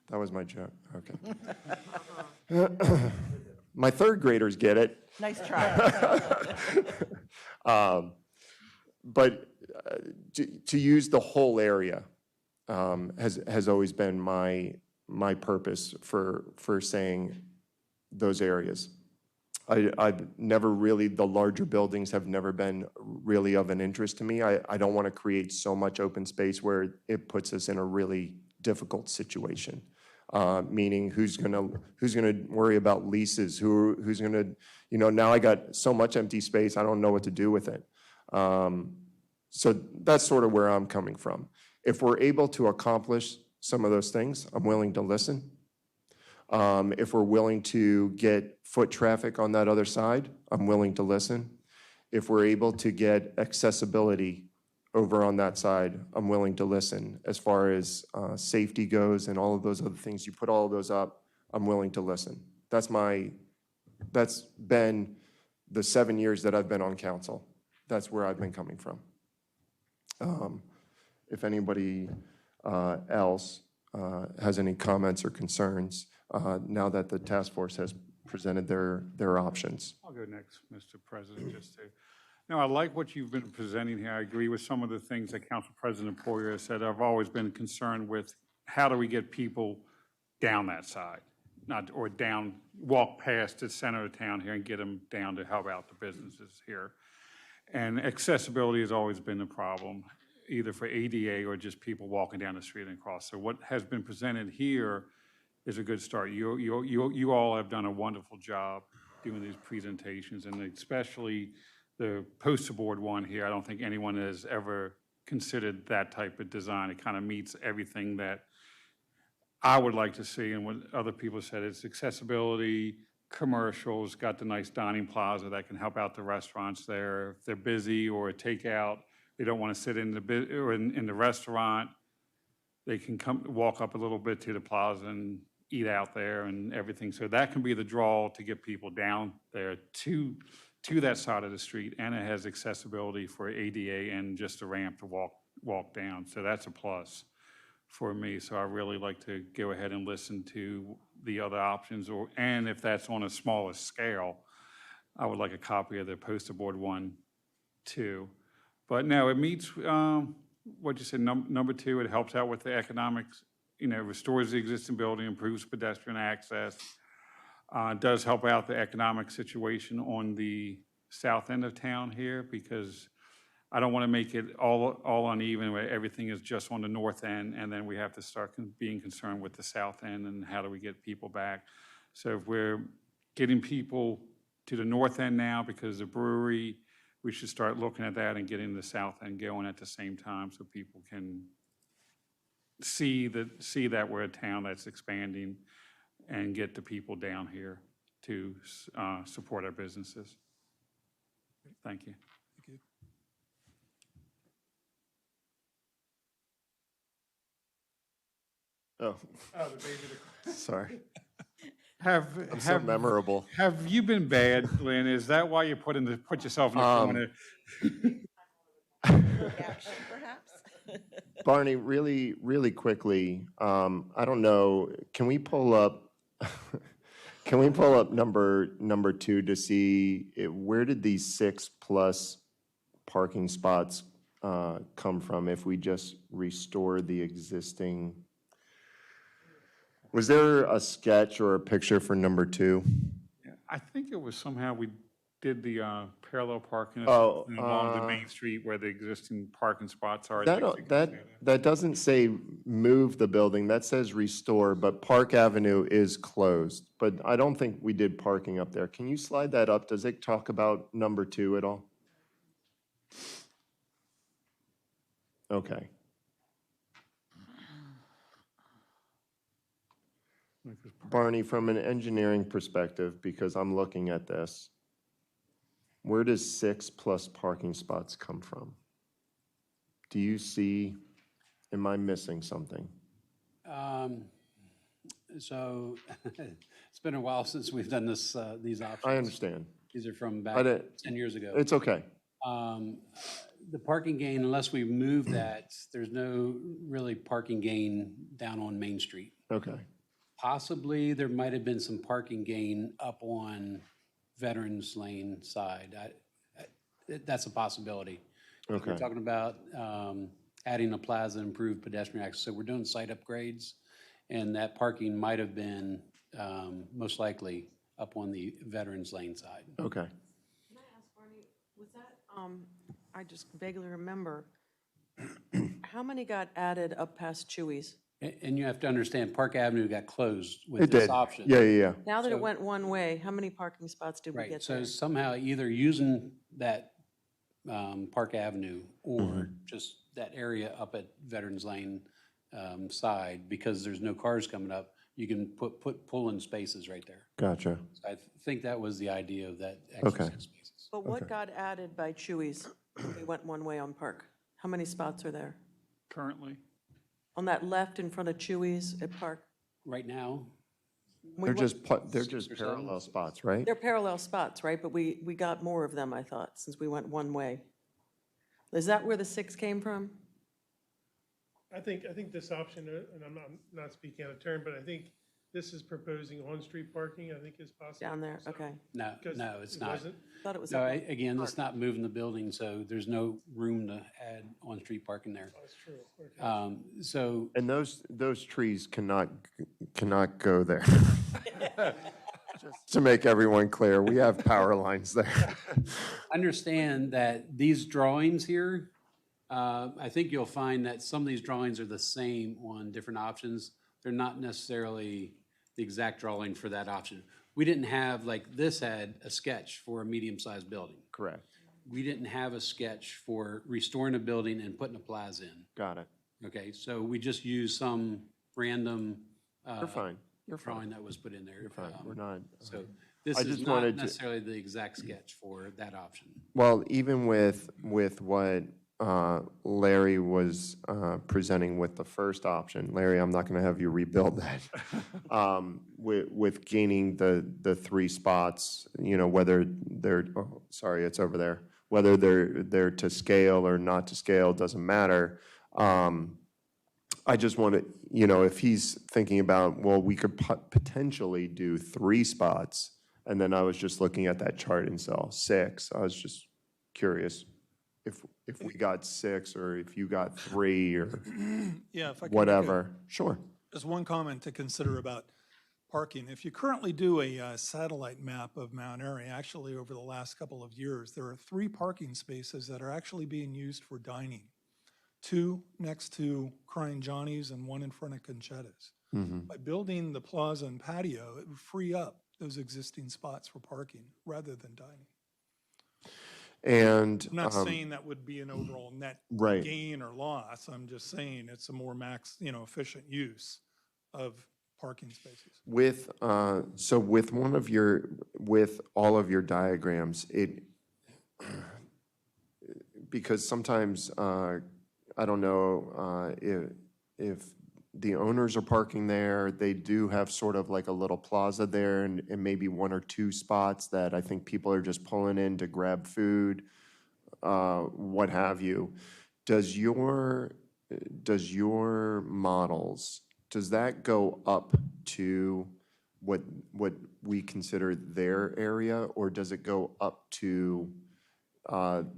That was my joke, okay. My third graders get it. Nice try. But to use the whole area has always been my purpose for saying those areas. I've never really, the larger buildings have never been really of an interest to me. I don't want to create so much open space where it puts us in a really difficult situation. Meaning who's gonna worry about leases? Who's gonna, now I got so much empty space, I don't know what to do with it. So that's sort of where I'm coming from. If we're able to accomplish some of those things, I'm willing to listen. If we're willing to get foot traffic on that other side, I'm willing to listen. If we're able to get accessibility over on that side, I'm willing to listen. As far as safety goes and all of those other things, you put all of those up, I'm willing to listen. That's been the 7 years that I've been on council. That's where I've been coming from. If anybody else has any comments or concerns, now that the task force has presented their options. I'll go next, Mr. President, just to. No, I like what you've been presenting here. I agree with some of the things that Council President Poirier said. I've always been concerned with how do we get people down that side, walk past the center of town here and get them down to help out the businesses here. And accessibility has always been a problem, either for ADA or just people walking down the street and across. So what has been presented here is a good start. You all have done a wonderful job doing these presentations, and especially the poster board one here. I don't think anyone has ever considered that type of design. It kind of meets everything that I would like to see, and what other people said. It's accessibility, commercials, got the nice dining plaza that can help out the restaurants there. If they're busy or takeout, they don't want to sit in the restaurant, they can walk up a little bit to the plaza and eat out there and everything. So that can be the draw to get people down there to that side of the street, and it has accessibility for ADA and just a ramp to walk down. So that's a plus for me. So I really like to go ahead and listen to the other options, and if that's on a smaller scale, I would like a copy of the poster board one too. But no, it meets what you said, number two, it helps out with the economics, restores the existing building, improves pedestrian access, does help out the economic situation on the south end of town here, because I don't want to make it all uneven where everything is just on the north end, and then we have to start being concerned with the south end and how do we get people back. So if we're getting people to the north end now because of the brewery, we should start looking at that and getting the south end going at the same time so people can see that we're a town that's expanding and get the people down here to support our businesses. Thank you. Thank you. Oh, Oh, the baby. sorry. I'm So memorable. Have you been bad, Lynn? Is that why you put yourself in the corner? Action, perhaps? Barney, really, really quickly, I don't know, can we pull up number two to see where did these 6+ parking spots come from if we just restore the existing? Was there a sketch or a picture for number two? I think it was somehow we did the parallel parking Oh, along the main street where the existing parking spots are. That doesn't say move the building, that says restore, but Park Avenue is closed. But I don't think we did parking up there. Can you slide that up? Does it talk about number two at all? Okay. Barney, from an engineering perspective, because I'm looking at this, where does 6+ parking spots come from? Do you see, am I missing something? So it's been a while since we've done these options. I understand. These are from I back didn't- 10 years ago. It's okay. The parking gain, unless we move that, there's no really parking gain down on Main Street. Okay, Possibly, there might have been some parking gain up on Veterans Lane side. That's a possibility. If we're Okay. talking about adding a plaza, improved pedestrian access, so we're doing site upgrades, and that parking might have been most likely up on the Veterans Lane side. okay. Can I ask Barney, was that, I just vaguely remember, how many got added up past Chewy's? And you have to understand, Park Avenue got closed with It this did. option. Yeah, yeah, yeah. Now that it So- went one way, how many parking spots did we Right, get so there? somehow either using that Park Avenue or Mm-hmm. just that area up at Veterans Lane side, because there's no cars coming up, you can put pull-in spaces right there. Gotcha. I think that was the idea of that extra Okay. 6 spaces. But what got added by Chewy's when we went one way on Park? How many spots are there? Currently, On that left in front of Chewy's at Park? Right now, They're just or seven. parallel spots, right? They're parallel spots, right? But we got more of them, I thought, since we went one way. Is that where the 6 came from? I think this option, and I'm not speaking out of turn, but I think this is proposing on-street parking, I think is possible. Down there, So- okay. no, because no, it's it not. wasn't- Thought it was No, up on again, it's Park. not moving the building, so there's no room to add on-street parking there. That's true. Okay. So And those trees cannot go there. Just to make everyone clear, we have power lines there. understand that these drawings here, I think you'll find that some of these drawings are the same on different options. They're not necessarily the exact drawing for that option. We didn't have, like, this had a sketch for a medium-sized building. Correct. We didn't have a sketch for restoring a building and putting a plaza in. Got it. Okay, so we just used some random You're fine. You're fine. drawing that was put in there. You're fine. We're not. So this I is just not wanted to- necessarily the exact sketch for that option. Well, even with what Larry was presenting with the first option, Larry, I'm not going to have you rebuild that. With gaining the 3 spots, whether they're, oh, sorry, it's over there, whether they're to scale or not to scale, doesn't matter. I just want to, if he's thinking about, well, we could potentially do 3 spots, and then I was just looking at that chart and saw 6. I was just curious if we got 6 or if you got 3 or Yeah, if I can make whatever. Sure. just one comment to consider about parking. If you currently do a satellite map of Mount Airy, actually over the last couple of years, there are 3 parking spaces that are actually being used for dining. 2 next to Crying Johnny's and 1 in front of Conchetta's. By building the plaza and patio, it would free up those existing spots for parking rather than dining. And I'm not saying that would be an overall net Right. gain or loss. I'm just saying it's a more efficient use of parking spaces. with, so with with all of your diagrams, because sometimes, I don't know if the owners are parking there, they do have sort of like a little plaza there and maybe 1 or 2 spots that I think people are just pulling in to grab food, what have you. Does your models, does that go up to what we consider their area, or does it go up to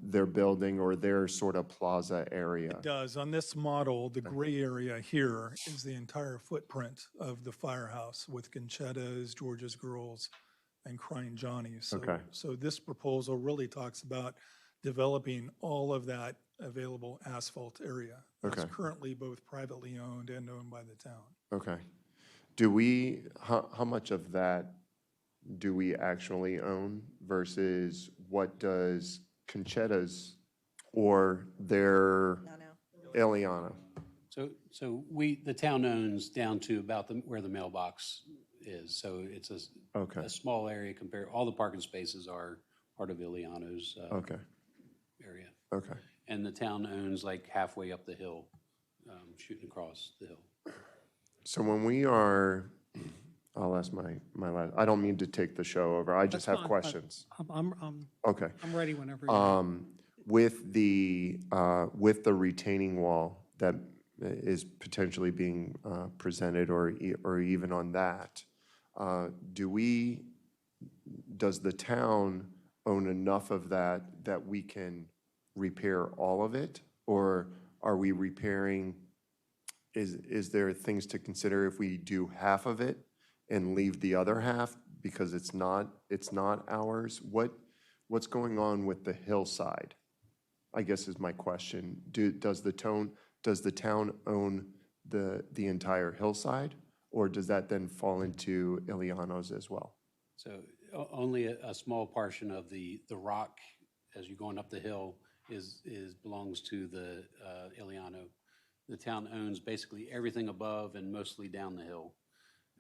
their building or their sort of plaza area? It does. On this model, the gray area here is the entire footprint of the firehouse with Conchetta's, George's Girls, and Crying Johnny's. So- Okay. So this proposal really talks about developing all of that available asphalt area. That's Okay. currently both privately owned and owned by the town. Okay. How much of that do we actually own versus what does Conchetta's or their Eliana? So the town owns down to about where the mailbox is. So it's Okay, a small area compared, all the parking spaces are part of Ileana's okay, area. okay. And the town owns like halfway up the hill, shooting across the hill. So when we are, I'll ask my last, I don't mean to take the show over, I just That's have fine. questions. I'm Okay. ready whenever you are. with the retaining wall that is potentially being presented, or even on that, does the town own enough of that that we can repair all of it? Or are we repairing, is there things to consider if we do half of it and leave the other half because it's not ours? What's going on with the hillside, I guess is my question. Does the town own the entire hillside, or does that then fall into Ileano's as well? So only a small portion of the rock as you're going up the hill belongs to the Ileano. The town owns basically everything above and mostly down the hill.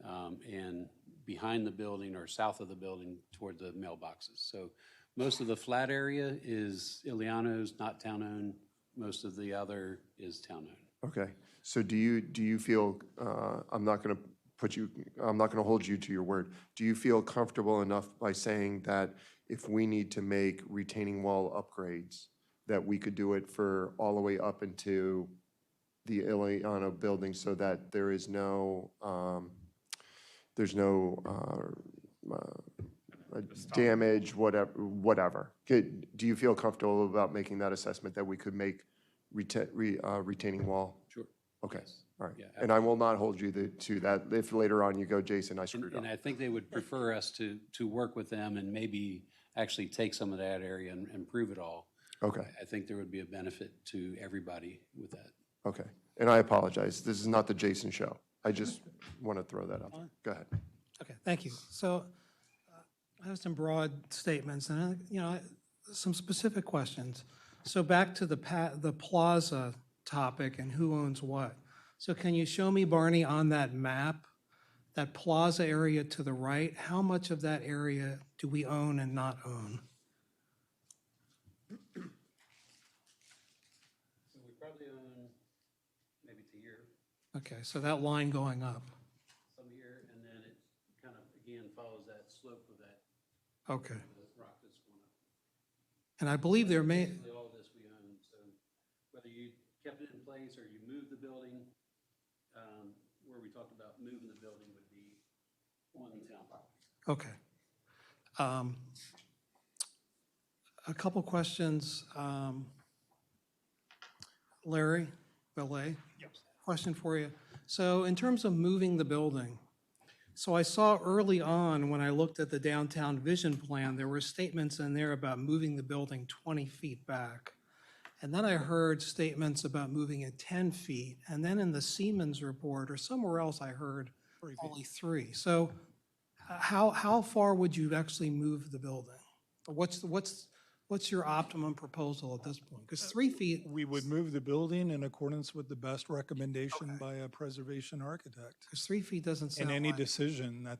And behind the building or south of the building toward the mailboxes. So most of the flat area is Ileano's, not town-owned. Most of the other is town-owned. Okay, so do you feel, I'm not going to hold you to your word. Do you feel comfortable enough by saying that if we need to make retaining wall upgrades, that we could do it for all the way up into the Ileano building so that there's no damage, whatever? Do you feel comfortable about making that assessment that we could make retaining wall? Sure. Okay, Yes. all right. Yeah, And I will not hold you to that if later on you go, Jason, I And screwed up. and I think they would prefer us to work with them and maybe actually take some of that area and improve it all. Okay, I think there would be a benefit to everybody with that. okay. And I apologize. This is not the Jason show. I just want to throw that up. Go ahead. Okay, thank you. So I have some broad statements and, some specific questions. So back to the plaza topic and who owns what. So can you show me, Barney, on that map, that plaza area to the right, how much of that area do we own and not own? So we probably own maybe to here, Okay, so that line going up. some here, and then it kind of, again, follows that slope of that Okay. rock that's going up. And I believe there may, Basically, all this we own, so whether you kept it in place or you moved the building, where we talked about moving the building would be on town property. okay. A couple questions. Larry Belay? Question for you. So in terms of moving the building, so I saw early on when I looked at the downtown vision plan, there were statements in there about moving the building 20 feet back. And then I heard statements about moving it 10 feet. And then in the Siemens report or somewhere else, I heard only 3. So how far would you actually move the building? What's your optimum proposal at this point? Because 3 feet, We would move the building in accordance with the best recommendation by a preservation architect. because 3 feet doesn't In sound any like, decision that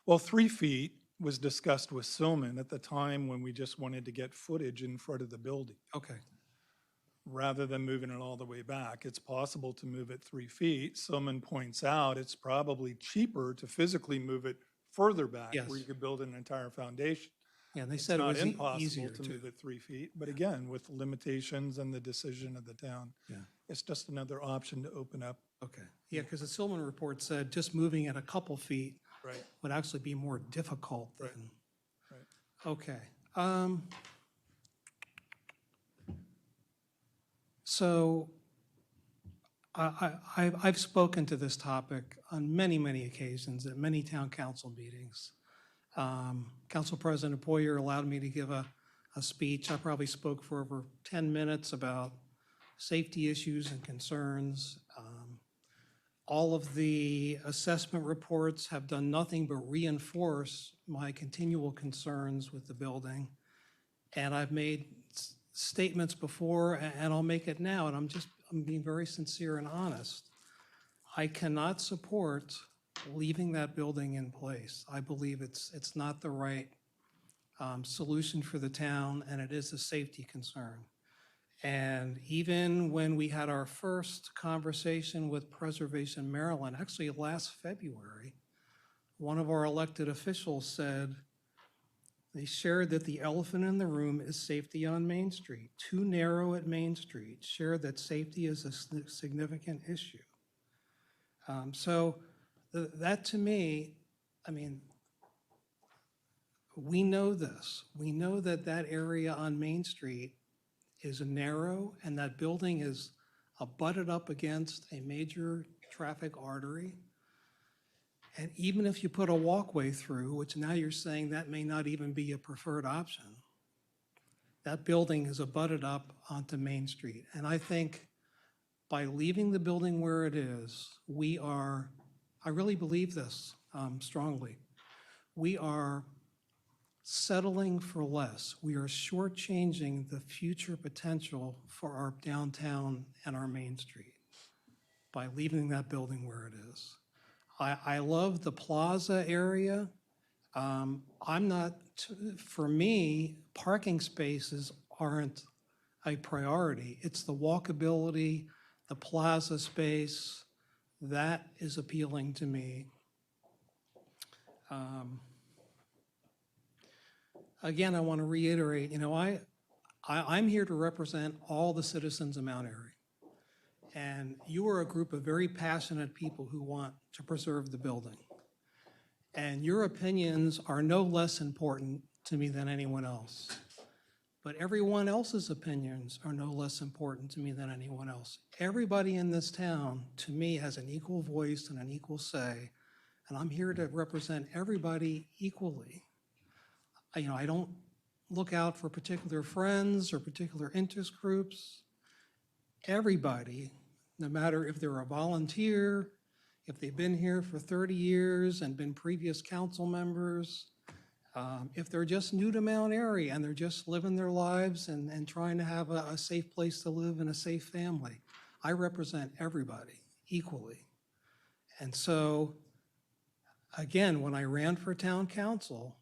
well, 3 feet was discussed with Silman at the time when we just wanted to get footage in front of the building. okay, Rather than moving it all the way back. It's possible to move it 3 feet. Silman points out it's probably cheaper to physically move it further back where Yes. you could build an entire foundation. yeah, they It's said it not was impossible easier to to. move it 3 feet, but again, with limitations and the decision of the town. Yeah. It's just another option to open up. Okay, yeah, because the Silman report said just moving it a couple feet Right. would actually be more difficult than. Right. Okay. So I've spoken to this topic on many, many occasions at many town council meetings. Council President Poyer allowed me to give a speech. I probably spoke for over 10 minutes about safety issues and concerns. All of the assessment reports have done nothing but reinforce my continual concerns with the building. And I've made statements before, and I'll make it now, and I'm being very sincere and honest. I cannot support leaving that building in place. I believe it's not the right solution for the town, and it is a safety concern. And even when we had our first conversation with Preservation Maryland, actually last February, one of our elected officials said, They shared that the elephant in the room is safety on Main Street. Too narrow at Main Street. Shared that safety is a significant issue. So that to me, I mean, we know this. We know that that area on Main Street is narrow and that building is abutted up against a major traffic artery. And even if you put a walkway through, which now you're saying that may not even be a preferred option, that building is abutted up onto Main Street. And I think by leaving the building where it is, we are, I really believe this strongly, we are settling for less. We are shortchanging the future potential for our downtown and our Main Street by leaving that building where it is. I love the plaza area. For me, parking spaces aren't a priority. It's the walkability, the plaza space, that is appealing to me. Again, I want to reiterate, you know, I'm here to represent all the citizens of Mount Airy. And you are a group of very passionate people who want to preserve the building. And your opinions are no less important to me than anyone else. But everyone else's opinions are no less important to me than anyone else. Everybody in this town, to me, has an equal voice and an equal say. And I'm here to represent everybody equally. You know, I don't look out for particular friends or particular interest groups. Everybody, no matter if they're a volunteer, if they've been here for 30 years and been previous council members, if they're just new to Mount Airy and they're just living their lives and trying to have a safe place to live and a safe family, I represent everybody equally. And so, again, when I ran for town council,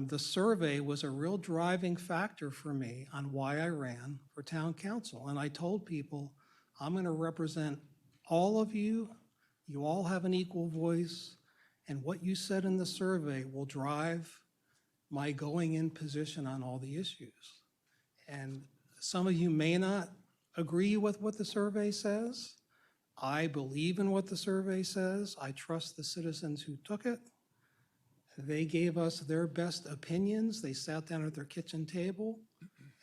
the survey was a real driving factor for me on why I ran for town council. And I told people, I'm going to represent all of you. You all have an equal voice. And what you said in the survey will drive my going in position on all the issues. And some of you may not agree with what the survey says. I believe in what the survey says. I trust the citizens who took it. They gave us their best opinions. They sat down at their kitchen table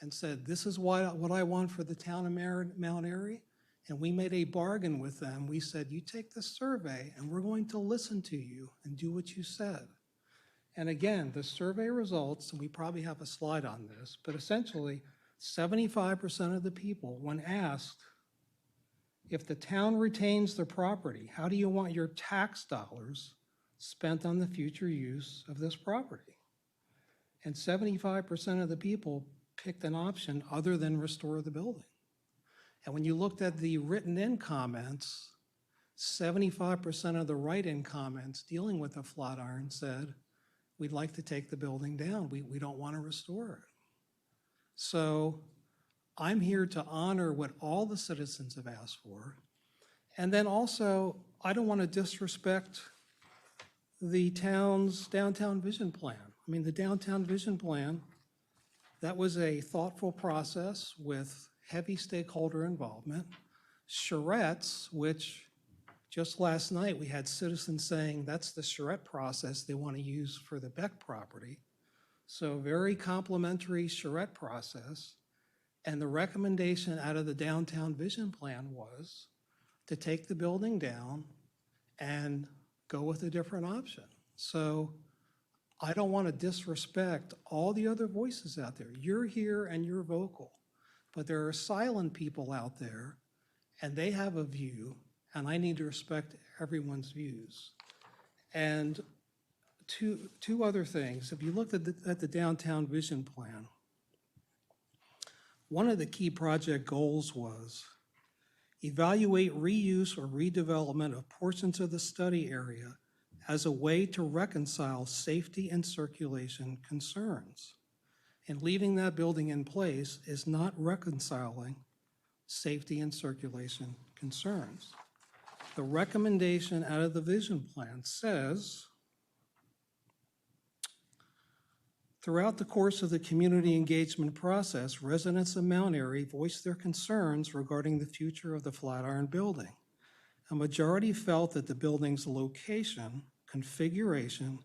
and said, this is what I want for the town of Mount Airy. And we made a bargain with them. We said, you take this survey and we're going to listen to you and do what you said. And again, the survey results, and we probably have a slide on this, but essentially 75% of the people, when asked, if the town retains the property, how do you want your tax dollars spent on the future use of this property? And 75% of the people picked an option other than restore the building. And when you looked at the written-in comments, 75% of the write-in comments dealing with the Flatiron said, we'd like to take the building down. We don't want to restore it. So I'm here to honor what all the citizens have asked for. And then also, I don't want to disrespect the town's downtown vision plan. I mean, the downtown vision plan, that was a thoughtful process with heavy stakeholder involvement. Charrettes, which just last night we had citizens saying that's the charrette process they want to use for the Beck property. So very complimentary charrette process. And the recommendation out of the downtown vision plan was to take the building down and go with a different option. So I don't want to disrespect all the other voices out there. You're here and you're vocal, but there are silent people out there and they have a view, and I need to respect everyone's views. And two other things. If you look at the downtown vision plan, one of the key project goals was evaluate reuse or redevelopment of portions of the study area as a way to reconcile safety and circulation concerns. And leaving that building in place is not reconciling safety and circulation concerns. The recommendation out of the vision plan says Throughout the course of the community engagement process, residents of Mount Airy voiced their concerns regarding the future of the Flatiron Building. A majority felt that the building's location, configuration,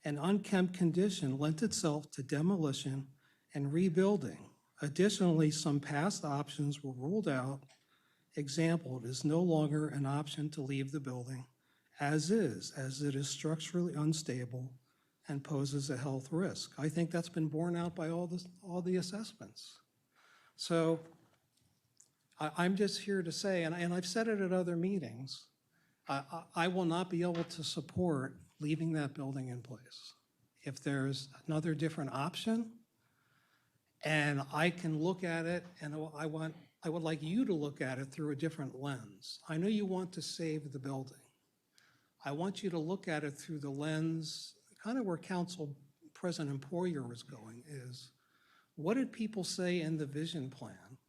and unkempt condition lent itself to demolition and rebuilding. Additionally, some past options were ruled out. Example, it is no longer an option to leave the building as it is structurally unstable and poses a health risk. I think that's been borne out by all the assessments. So I'm just here to say, and I've said it at other meetings, I will not be able to support leaving that building in place. If there's another different option, and I can look at it, and I would like you to look at it through a different lens. I know you want to save the building. I want you to look at it through the lens, kind of where Council President Poyer was going, is what did people say in the vision plan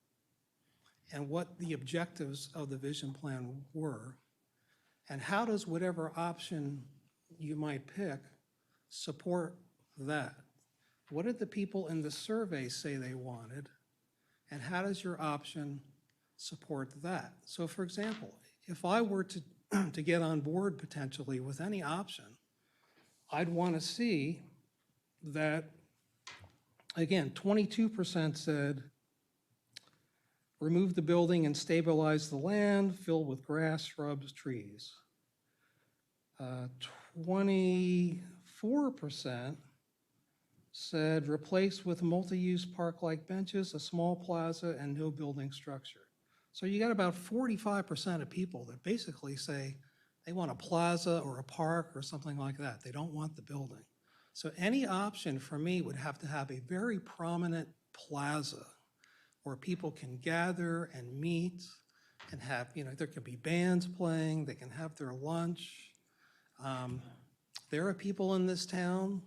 and what the objectives of the vision plan were, and how does whatever option you might pick support that? What did the people in the survey say they wanted, and how does your option support that? So for example, if I were to get on board potentially with any option, I'd want to see that, again, 22% said remove the building and stabilize the land, fill with grass, shrubs, trees. 24% said replace with multi-use park-like benches, a small plaza, and no building structure. So you got about 45% of people that basically say they want a plaza or a park or something like that. They don't want the building. So any option for me would have to have a very prominent plaza where people can gather and meet and have, there could be bands playing, they can have their lunch. There are people in this town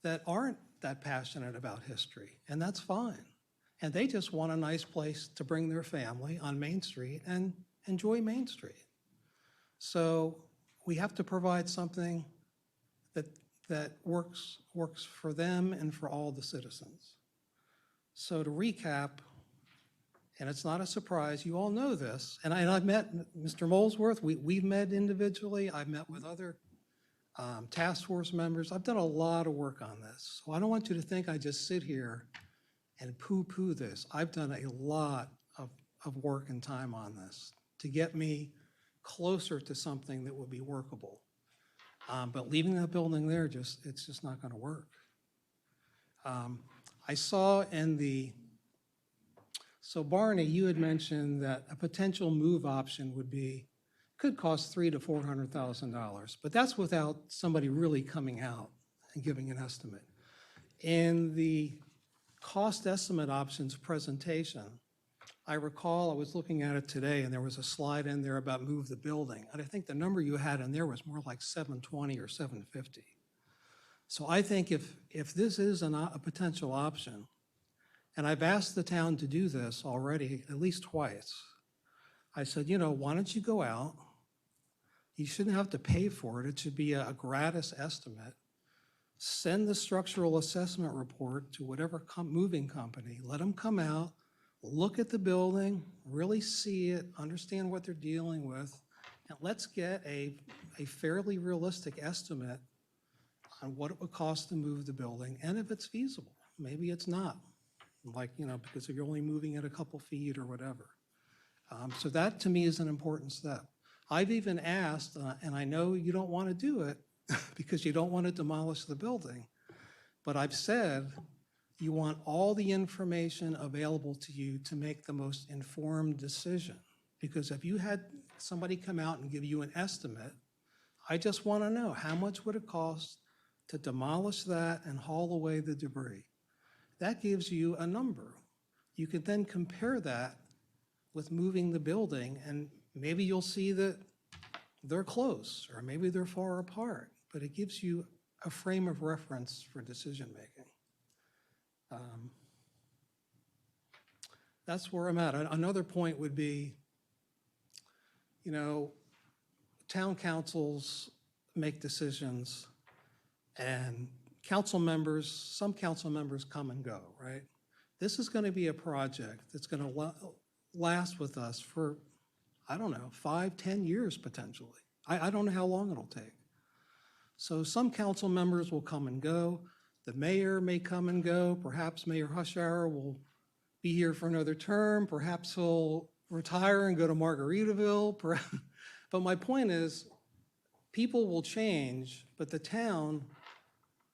that aren't that passionate about history, and that's fine. And they just want a nice place to bring their family on Main Street and enjoy Main Street. So we have to provide something that works for them and for all the citizens. So to recap, and it's not a surprise, you all know this, and I've met Mr. Molesworth, we've met individually, I've met with other task force members. I've done a lot of work on this. So I don't want you to think I just sit here and poo-poo this. I've done a lot of work and time on this to get me closer to something that would be workable. But leaving that building there, it's just not gonna work. I saw in so Barney, you had mentioned that a potential move option could cost $300,000 to $400,000, but that's without somebody really coming out and giving an estimate. In the cost estimate options presentation, I recall I was looking at it today and there was a slide in there about move the building. And I think the number you had in there was more like 720 or 750. So I think if this is a potential option, and I've asked the town to do this already at least twice, I said, why don't you go out? You shouldn't have to pay for it. It should be a gratis estimate. Send the structural assessment report to whatever moving company. Let them come out, look at the building, really see it, understand what they're dealing with, and let's get a fairly realistic estimate on what it would cost to move the building and if it's feasible. Maybe it's not, because if you're only moving it a couple feet or whatever. So that to me is an important step. I've even asked, and I know you don't want to do it because you don't want to demolish the building, but I've said you want all the information available to you to make the most informed decision. Because if you had somebody come out and give you an estimate, I just want to know how much would it cost to demolish that and haul away the debris. That gives you a number. You could then compare that with moving the building, and maybe you'll see that they're close, or maybe they're far apart, but it gives you a frame of reference for decision-making. That's where I'm at. Another point would be, town councils make decisions, and some council members come and go, right? This is going to be a project that's going to last with us for, I don't know, 5, 10 years potentially. I don't know how long it'll take. So some council members will come and go. The mayor may come and go. Perhaps Mayor Hushhour will be here for another term. Perhaps he'll retire and go to Margaritaville. But my point is, people will change, but the town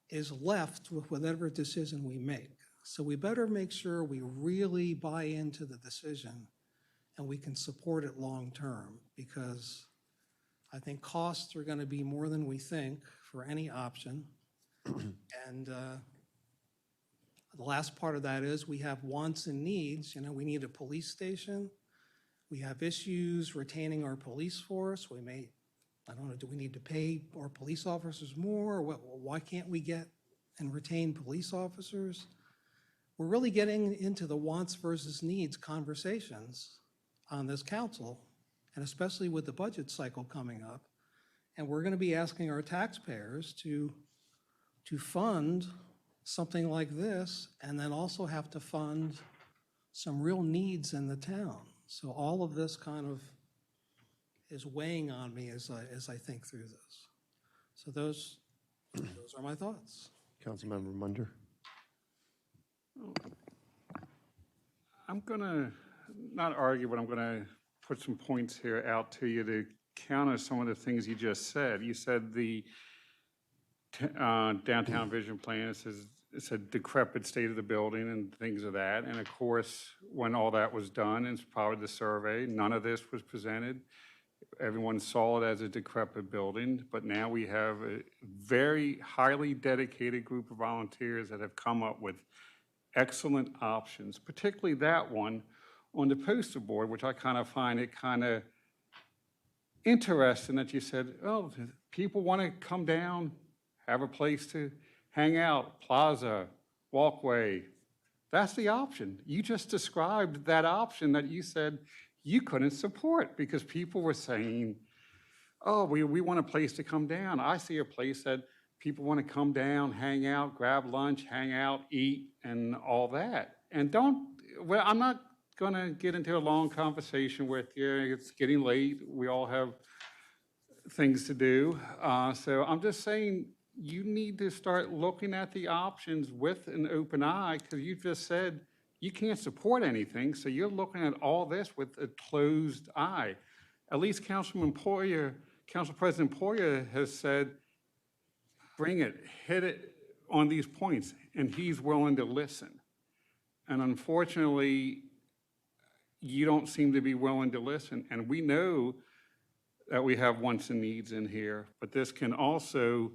is left with whatever decision we make. So we better make sure we really buy into the decision and we can support it long-term, because I think costs are going to be more than we think for any option. And the last part of that is we have wants and needs. You know, we need a police station. We have issues retaining our police force. We may, I don't know, do we need to pay our police officers more? Or why can't we get and retain police officers? We're really getting into the wants versus needs conversations on this council, and especially with the budget cycle coming up. And we're going to be asking our taxpayers to fund something like this, and then also have to fund some real needs in the town. So all of this kind of is weighing on me as I think through this. So those are my thoughts. Councilmember Munder. I'm going to not argue, but I'm going to put some points here out to you to counter some of the things you just said. You said the downtown vision plan, it's a decrepit state of the building and things of that. And of course, when all that was done, it's part of the survey, none of this was presented. Everyone saw it as a decrepit building, but now we have a very highly dedicated group of volunteers that have come up with excellent options, particularly that one on the poster board, which I kind of find it kind of interesting that you said, oh, people want to come down, have a place to hang out, plaza, walkway. That's the option. You just described that option that you said you couldn't support because people were saying, oh, we want a place to come down. I see a place that people want to come down, hang out, grab lunch, hang out, eat, and all that. And well, I'm not going to get into a long conversation with you. It's getting late. We all have things to do. So I'm just saying you need to start looking at the options with an open eye, because you just said you can't support anything. So you're looking at all this with a closed eye. At least Council President Poirier has said, bring it, hit it on these points, and he's willing to listen. And unfortunately, you don't seem to be willing to listen. And we know that we have wants and needs in here, but this can also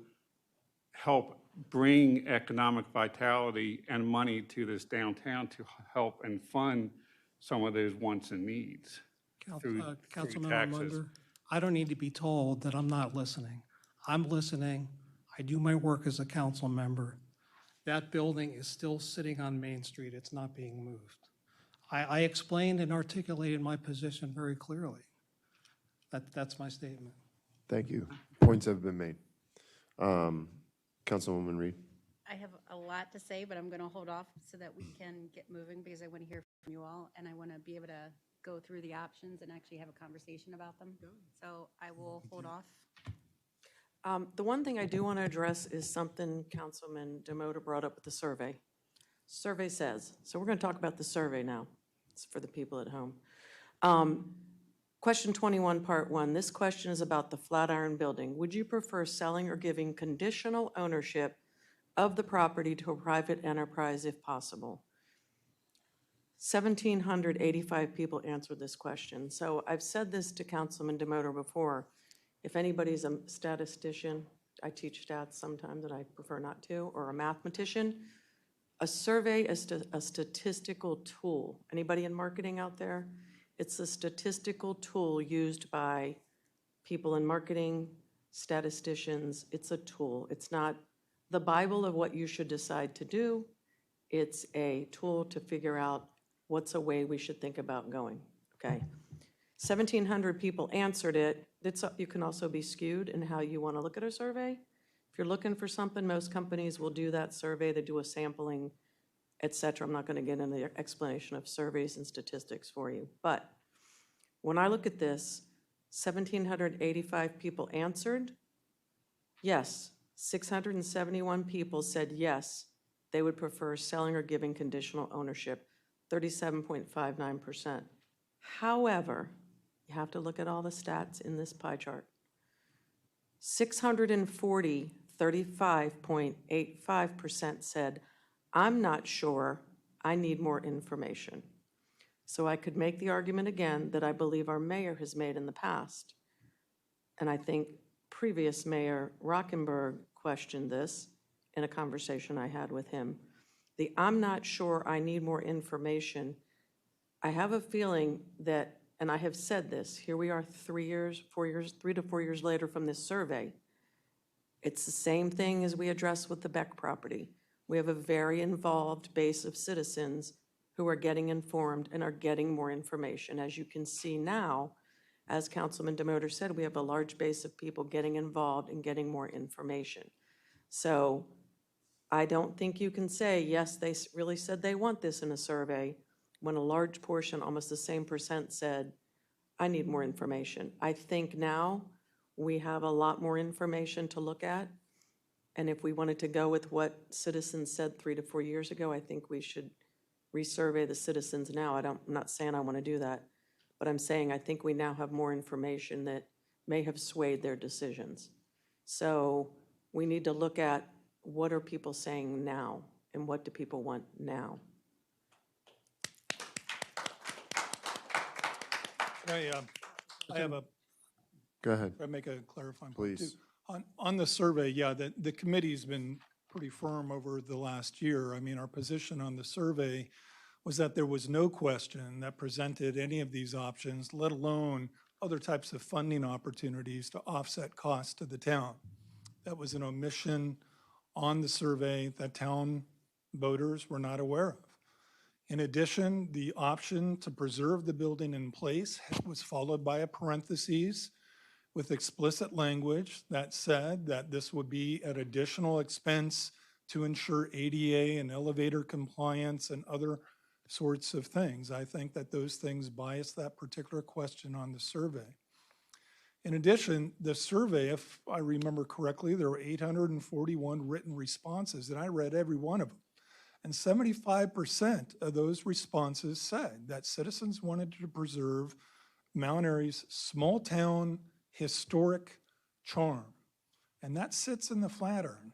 help bring economic vitality and money to this downtown to help and fund some of those wants and needs. Councilmember taxes. Munder, I don't need to be told that I'm not listening. I'm listening. I do my work as a council member. That building is still sitting on Main Street. It's not being moved. I explained and articulated my position very clearly. That's my statement. Thank you. Points have been made. Councilwoman Reed. I have a lot to say, but I'm going to hold off so that we can get moving, because I want to hear from you all, and I want to be able to go through the options and actually have a conversation about them. So I will hold off. The one thing I do want to address is something Councilman Demotta brought up with the survey. Survey says, so we're going to talk about the survey now. It's for the people at home. Question 21, part 1. This question is about the Flatiron Building. Would you prefer selling or giving conditional ownership of the property to a private enterprise if possible? 1,785 people answered this question. So I've said this to Councilman Demotta before. If anybody's a statistician, I teach stats sometimes and I prefer not to, or a mathematician, a survey is a statistical tool. Anybody in marketing out there? It's a statistical tool used by people in marketing, statisticians. It's a tool. It's not the Bible of what you should decide to do. It's a tool to figure out what's a way we should think about going, okay? 1,700 people answered it. You can also be skewed in how you want to look at a survey. If you're looking for something, most companies will do that survey. They do a sampling, et cetera. I'm not going to get into the explanation of surveys and statistics for you. But when I look at this, 1,785 people answered. Yes, 671 people said yes, they would prefer selling or giving conditional ownership, 37.59%. However, you have to look at all the stats in this pie chart. 640, 35.85% said, I'm not sure, I need more information. So I could make the argument again that I believe our mayor has made in the past. And I think previous Mayor Rockenberg questioned this in a conversation I had with him. The I'm not sure, I need more information. I have a feeling that, and I have said this, here we are 3 to 4 years later from this survey. It's the same thing as we addressed with the Beck property. We have a very involved base of citizens who are getting informed and are getting more information. As you can see now, as Councilman Demoter said, we have a large base of people getting involved and getting more information. So I don't think you can say, yes, they really said they want this in a survey, when a large portion, almost the same percent, said, I need more information. I think now we have a lot more information to look at. And if we wanted to go with what citizens said 3 to 4 years ago, I think we should resurvey the citizens now. I'm not saying I want to do that, but I'm saying I think we now have more information that may have swayed their decisions. So we need to look at what are people saying now and what do people want now. I have a, Go ahead. I make a clarifying point too. Please. On the survey, yeah, the committee's been pretty firm over the last year. I mean, our position on the survey was that there was no question that presented any of these options, let alone other types of funding opportunities to offset costs to the town. That was an omission on the survey that town voters were not aware of. In addition, the option to preserve the building in place was followed by a parentheses with explicit language that said that this would be at additional expense to ensure ADA and elevator compliance and other sorts of things. I think that those things bias that particular question on the survey. In addition, the survey, if I remember correctly, there were 841 written responses, and I read every one of them. And 75% of those responses said that citizens wanted to preserve Mount Airy's small town historic charm. And that sits in the Flatiron,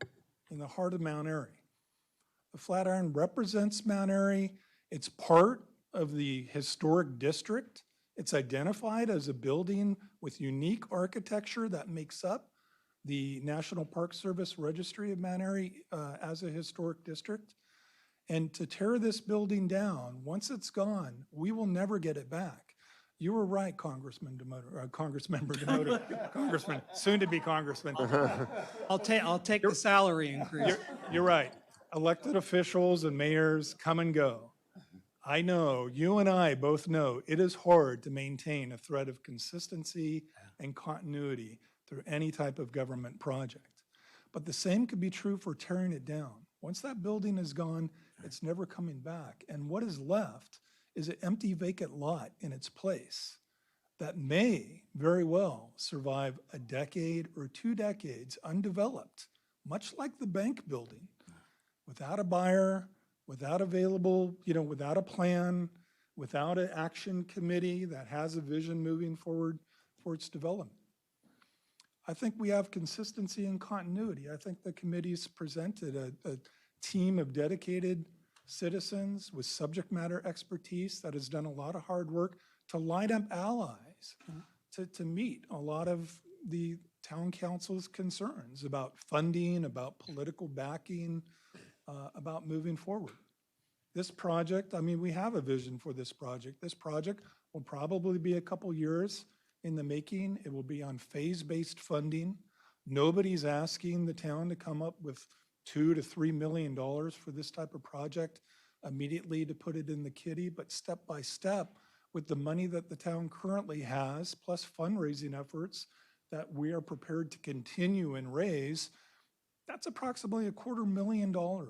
in the heart of Mount Airy. The Flatiron represents Mount Airy. It's part of the historic district. It's identified as a building with unique architecture that makes up the National Park Service Registry of Mount Airy as a historic district. And to tear this building down, once it's gone, we will never get it back. You were right, Congressman Demoter, Congressmember Demoter, Congressman, soon to be Congressman. I'll take the salary increase. You're right. Elected officials and mayors come and go. I know, you and I both know, it is hard to maintain a thread of consistency and continuity through any type of government project. But the same could be true for tearing it down. Once that building is gone, it's never coming back. And what is left is an empty vacant lot in its place that may very well survive a decade or 2 decades undeveloped, much like the bank building, without a buyer, without available, without a plan, without an action committee that has a vision moving forward for its development. I think we have consistency and continuity. I think the committee's presented a team of dedicated citizens with subject matter expertise that has done a lot of hard work to line up allies to meet a lot of the town council's concerns about funding, about political backing, about moving forward. This project, we have a vision for this project. This project will probably be a couple years in the making. It will be on phase-based funding. Nobody's asking the town to come up with $2 to $3 million for this type of project immediately to put it in the kitty, but step by step with the money that the town currently has, plus fundraising efforts that we are prepared to continue and raise, That's approximately $250,000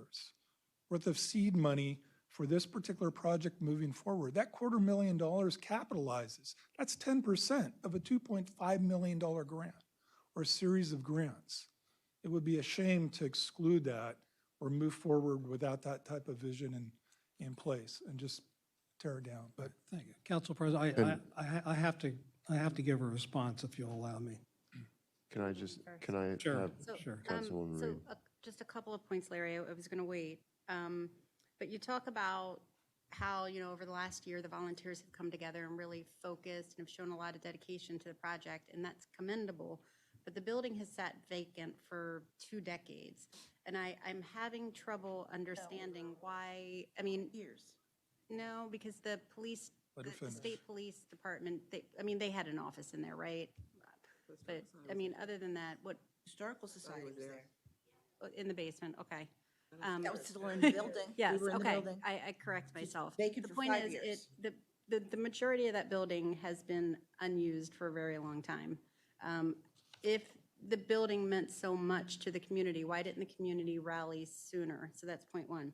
worth of seed money for this particular project moving forward. That $250,000 capitalizes. That's 10% of a $2.5 million grant or series of grants. It would be a shame to exclude that or move forward without that type of vision in place and just tear it down. But Thank you. Council President, I have to give a response if you'll allow me. Can I just, can I Sure. have So, Sure. Councilwoman so Reed? just a couple of points, Larry, I was going to wait. But you talk about how, over the last year, the volunteers have come together and really focused and have shown a lot of dedication to the project, and that's commendable. But the building has sat vacant for 2 decades, and I'm having trouble understanding why, Years. no, because the police, Let her the finish. state police department, they had an office in there, right? But, other than that, what, Historical Society was there. in the basement, okay. That was still in the building. Yes, We were in the okay, building. I correct myself. vacant The for point 5 is, years. the majority of that building has been unused for a very long time. If the building meant so much to the community, why didn't the community rally sooner? So that's point 1.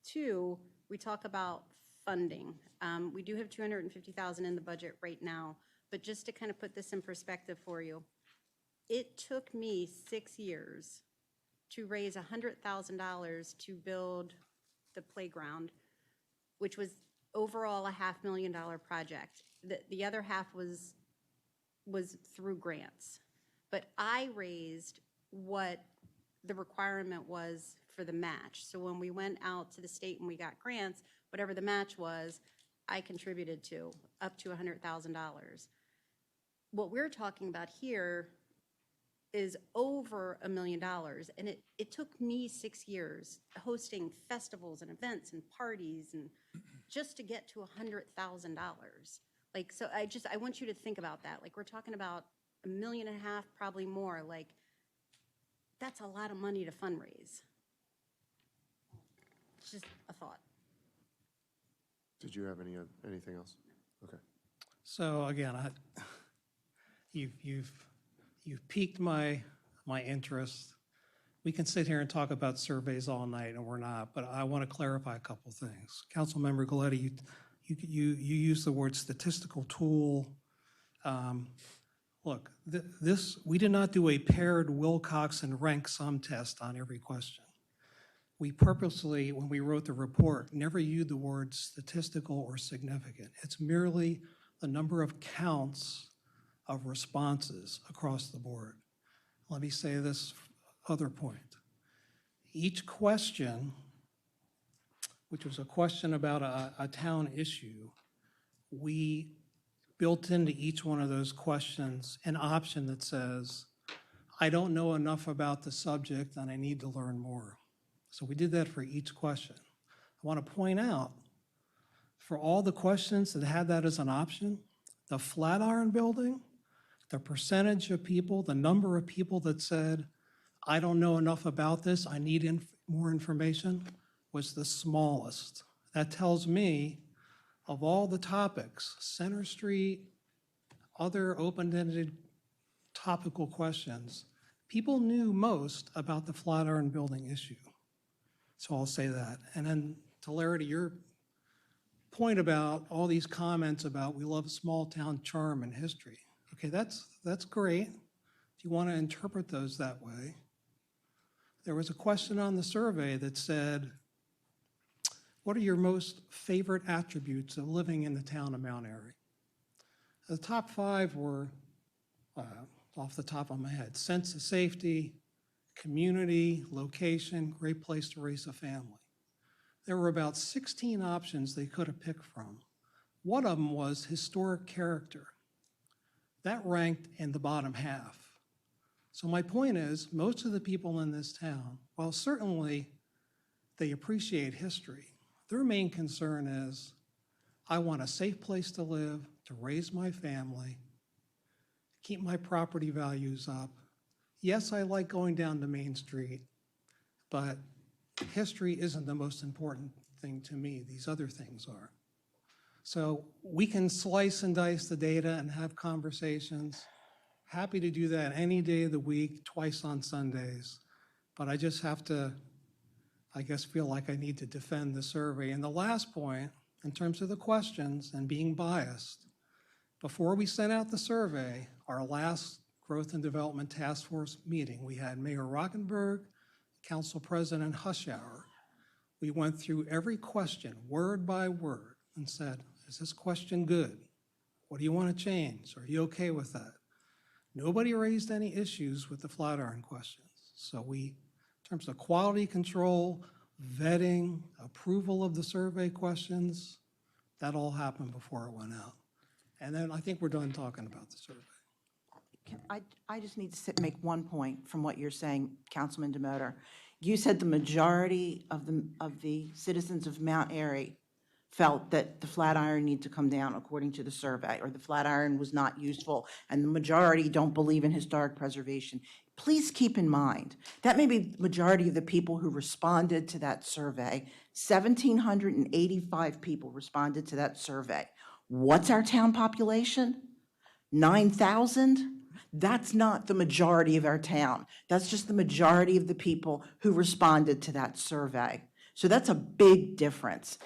2, we talk about funding. We do have $250,000 in the budget right now, but just to kind of put this in perspective for you, it took me 6 years to raise $100,000 to build the playground, which was overall a $500,000 project. The other half was through grants. But I raised what the requirement was for the match. So when we went out to the state and we got grants, whatever the match was, I contributed to, up to $100,000. What we're talking about here is over $1 million. And it took me 6 years hosting festivals and events and parties and just to get to $100,000. Like, so I want you to think about that. Like, we're talking about $1.5 million, probably more. Like, that's a lot of money to fundraise. It's just a thought. Did you have anything else? Okay. So again, you've piqued my interest. We can sit here and talk about surveys all night, and we're not, but I want to clarify a couple things. Councilmember Galletti, you used the word statistical tool. Look, we did not do a paired Wilcoxon rank sum test on every question. We purposely, when we wrote the report, never used the word statistical or significant. It's merely the number of counts of responses across the board. Let me say this other point. Each question, which was a question about a town issue, we built into each one of those questions an option that says, I don't know enough about the subject and I need to learn more. So we did that for each question. I want to point out, for all the questions that had that as an option, the Flatiron Building, the percentage of people, the number of people that said, I don't know enough about this, I need more information, was the smallest. That tells me, of all the topics, Center Street, other open-ended topical questions, people knew most about the Flatiron Building issue. So I'll say that. And then to Larry, to your point about all these comments about we love small town charm and history. Okay, that's great if you want to interpret those that way. There was a question on the survey that said, what are your most favorite attributes of living in the town of Mount Airy? The top 5 were, off the top of my head, sense of safety, community, location, great place to raise a family. There were about 16 options they could have picked from. One of them was historic character. That ranked in the bottom half. So my point is, most of the people in this town, while certainly they appreciate history, their main concern is, I want a safe place to live, to raise my family, keep my property values up. Yes, I like going down to Main Street, but history isn't the most important thing to me. These other things are. So we can slice and dice the data and have conversations. Happy to do that any day of the week, twice on Sundays. but I just have to, I guess, feel like I need to defend the survey. And the last point, in terms of the questions and being biased, before we sent out the survey, our last Growth and Development Task Force meeting, we had Mayor Rockenberg, Council President Hushhour. We went through every question, word by word, and said, is this question good? What do you want to change? Are you okay with that? Nobody raised any issues with the Flatiron questions. So we, in terms of quality control, vetting, approval of the survey questions, that all happened before it went out. And then I think we're done talking about the survey. I just need to make one point from what you're saying, Councilman Demoter. You said the majority of the citizens of Mount Airy felt that the Flatiron need to come down according to the survey, or the Flatiron was not useful, and the majority don't believe in historic preservation. Please keep in mind, that may be the majority of the people who responded to that survey. 1,785 people responded to that survey. What's our town population? 9,000? That's not the majority of our town. That's just the majority of the people who responded to that survey. So that's a big difference.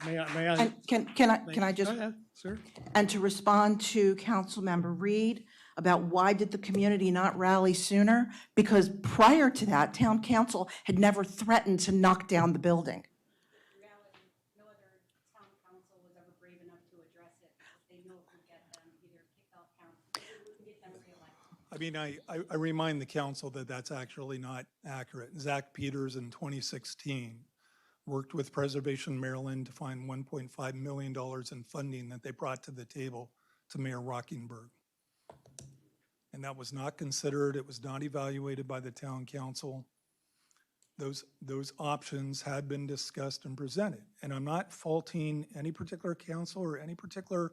May I? And can I just? Go ahead, sir. And to respond to Councilmember Reed about why did the community not rally sooner? Because prior to that, town council had never threatened to knock down the building. Reality, no other town council was ever brave enough to address it because they know it would get them either kicked off council, it would get them reelected. I mean, I remind the council that that's actually not accurate. Zach Peters in 2016 worked with Preservation Maryland to find $1.5 million in funding that they brought to the table to Mayor Rockenberg. And that was not considered, it was not evaluated by the town council. Those options had been discussed and presented. And I'm not faulting any particular council or any particular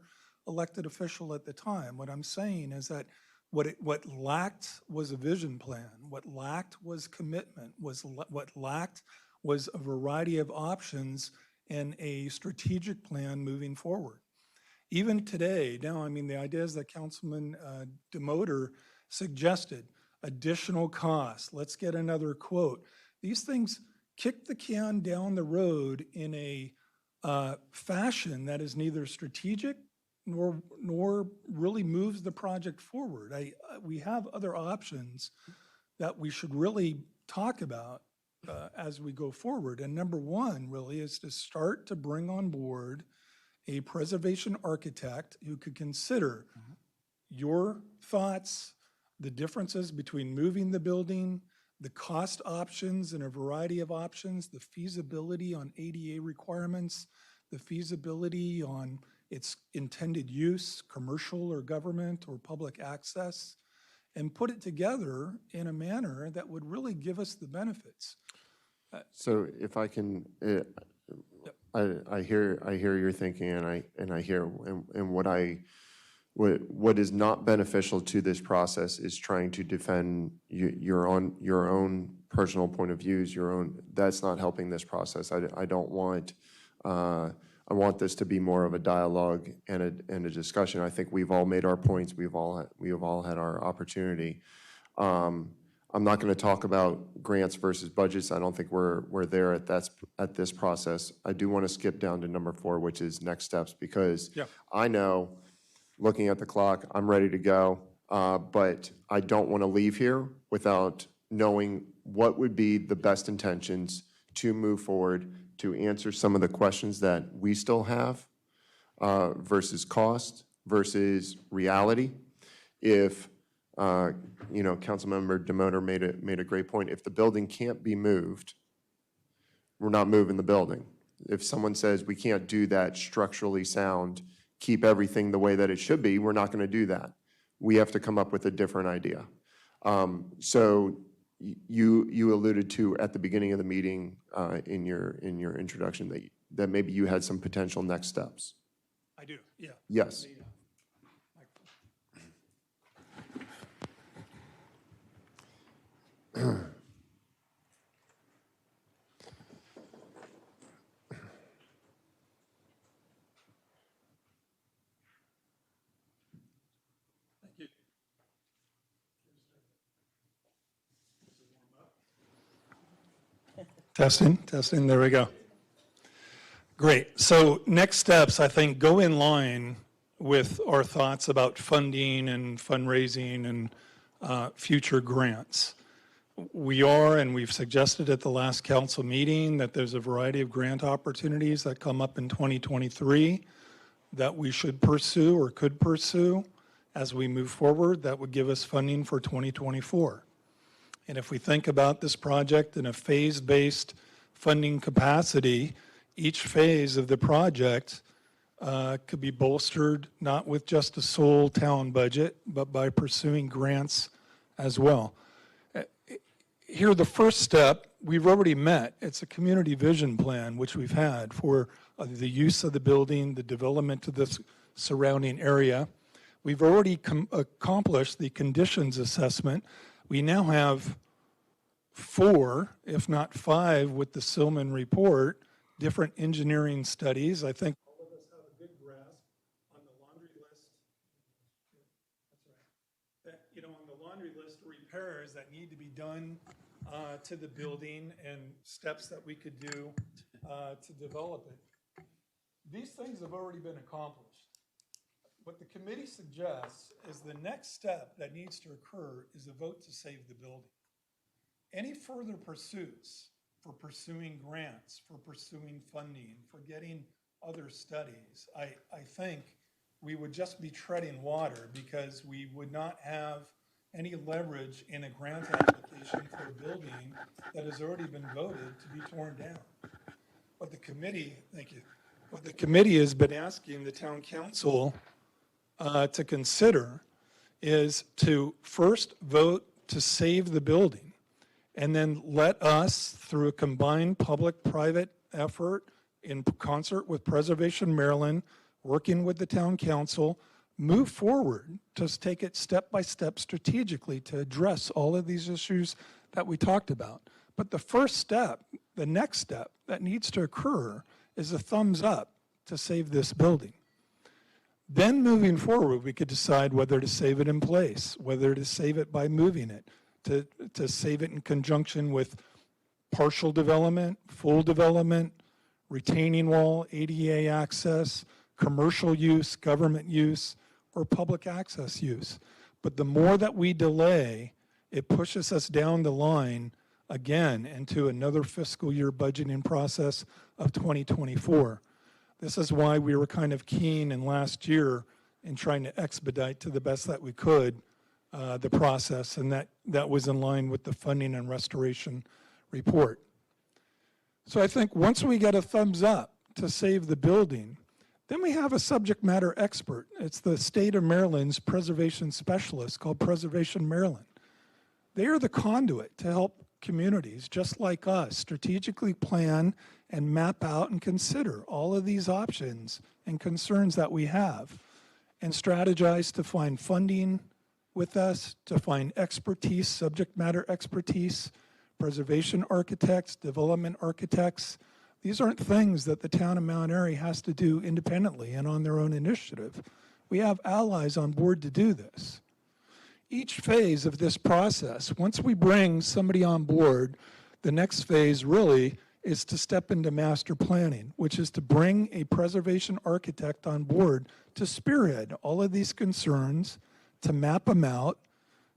elected official at the time. What I'm saying is that what lacked was a vision plan. What lacked was commitment. What lacked was a variety of options and a strategic plan moving forward. Even today, now, I mean, the ideas that Councilman Demoter suggested, additional costs, let's get another quote. These things kick the can down the road in a fashion that is neither strategic nor really moves the project forward. We have other options that we should really talk about as we go forward. And number one really is to start to bring on board a preservation architect who could consider your thoughts, the differences between moving the building, the cost options and a variety of options, the feasibility on ADA requirements, the feasibility on its intended use, commercial or government or public access, and put it together in a manner that would really give us the benefits. So if I can, I hear your thinking, and I hear, and what is not beneficial to this process is trying to defend your own personal point of views, that's not helping this process. I don't want, I want this to be more of a dialogue and a discussion. I think we've all made our points. We have all had our opportunity. I'm not going to talk about grants versus budgets. I don't think we're there at this process. I do want to skip down to number 4, which is next steps, because I know, looking at the clock, I'm ready to go, but I don't want to leave here without knowing what would be the best intentions to move forward, to answer some of the questions that we still have, versus cost versus reality. If Councilmember Demoter made a great point. If the building can't be moved, we're not moving the building. If someone says we can't do that structurally sound, keep everything the way that it should be, we're not going to do that. We have to come up with a different idea. So you alluded to at the beginning of the meeting in your introduction that maybe you had some potential next steps. I do, yeah. Yes. Testing, there we go. Great. So next steps, I think, go in line with our thoughts about funding and fundraising and future grants. We are, and we've suggested at the last council meeting, that there's a variety of grant opportunities that come up in 2023 that we should pursue or could pursue as we move forward that would give us funding for 2024. And if we think about this project in a phase-based funding capacity, each phase of the project could be bolstered not with just a sole town budget, but by pursuing grants as well. Here, the first step, we've already met. It's a community vision plan, which we've had for the use of the building, the development of the surrounding area. We've already accomplished the conditions assessment. We now have 4, if not 5, with the Silman report, different engineering studies. I think all of us have a good grasp on the laundry list. That's right. That, you know, on the laundry list of repairs that need to be done to the building and steps that we could do to develop it. These things have already been accomplished. What the committee suggests is the next step that needs to occur is a vote to save the building. Any further pursuits for pursuing grants, for pursuing funding, for getting other studies, I think we would just be treading water because we would not have any leverage in a grant application for a building that has already been voted to be torn down. What the committee, thank you, what the committee has been asking the town council to consider is to first vote to save the building and then let us, through a combined public-private effort in concert with Preservation Maryland, working with the town council, move forward, just take it step by step strategically to address all of these issues that we talked about. But the first step, the next step that needs to occur is a thumbs up to save this building. Then moving forward, we could decide whether to save it in place, whether to save it by moving it, to save it in conjunction with partial development, full development, retaining wall, ADA access, commercial use, government use, or public access use. But the more that we delay, it pushes us down the line again into another fiscal year budgeting process of 2024. This is why we were kind of keen in last year in trying to expedite to the best that we could the process, and that was in line with the funding and restoration report. So I think once we get a thumbs up to save the building, then we have a subject matter expert. It's the state of Maryland's preservation specialist called Preservation Maryland. They are the conduit to help communities just like us strategically plan and map out and consider all of these options and concerns that we have and strategize to find funding with us, to find expertise, subject matter expertise, preservation architects, development architects. These aren't things that the town of Mount Airy has to do independently and on their own initiative. We have allies on board to do this. Each phase of this process, once we bring somebody on board, the next phase really is to step into master planning, which is to bring a preservation architect on board to spearhead all of these concerns, to map them out,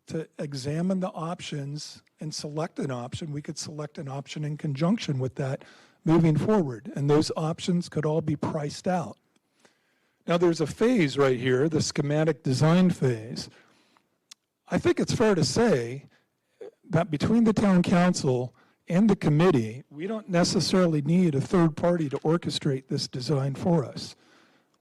to examine the options and select an option. We could select an option in conjunction with that moving forward, and those options could all be priced out. Now there's a phase right here, the schematic design phase. I think it's fair to say that between the town council and the committee, we don't necessarily need a third party to orchestrate this design for us.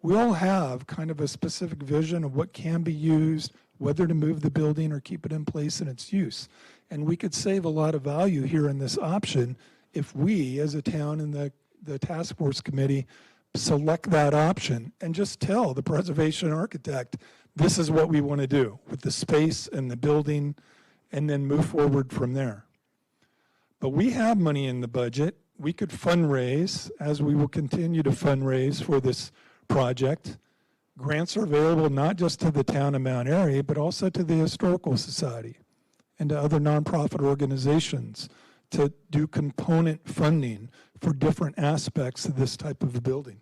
We all have kind of a specific vision of what can be used, whether to move the building or keep it in place in its use. And we could save a lot of value here in this option if we, as a town and the task force committee, select that option and just tell the preservation architect, this is what we want to do with the space and the building, and then move forward from there. But we have money in the budget. We could fundraise, as we will continue to fundraise for this project. Grants are available not just to the town of Mount Airy, but also to the Historical Society and to other nonprofit organizations to do component funding for different aspects of this type of a building.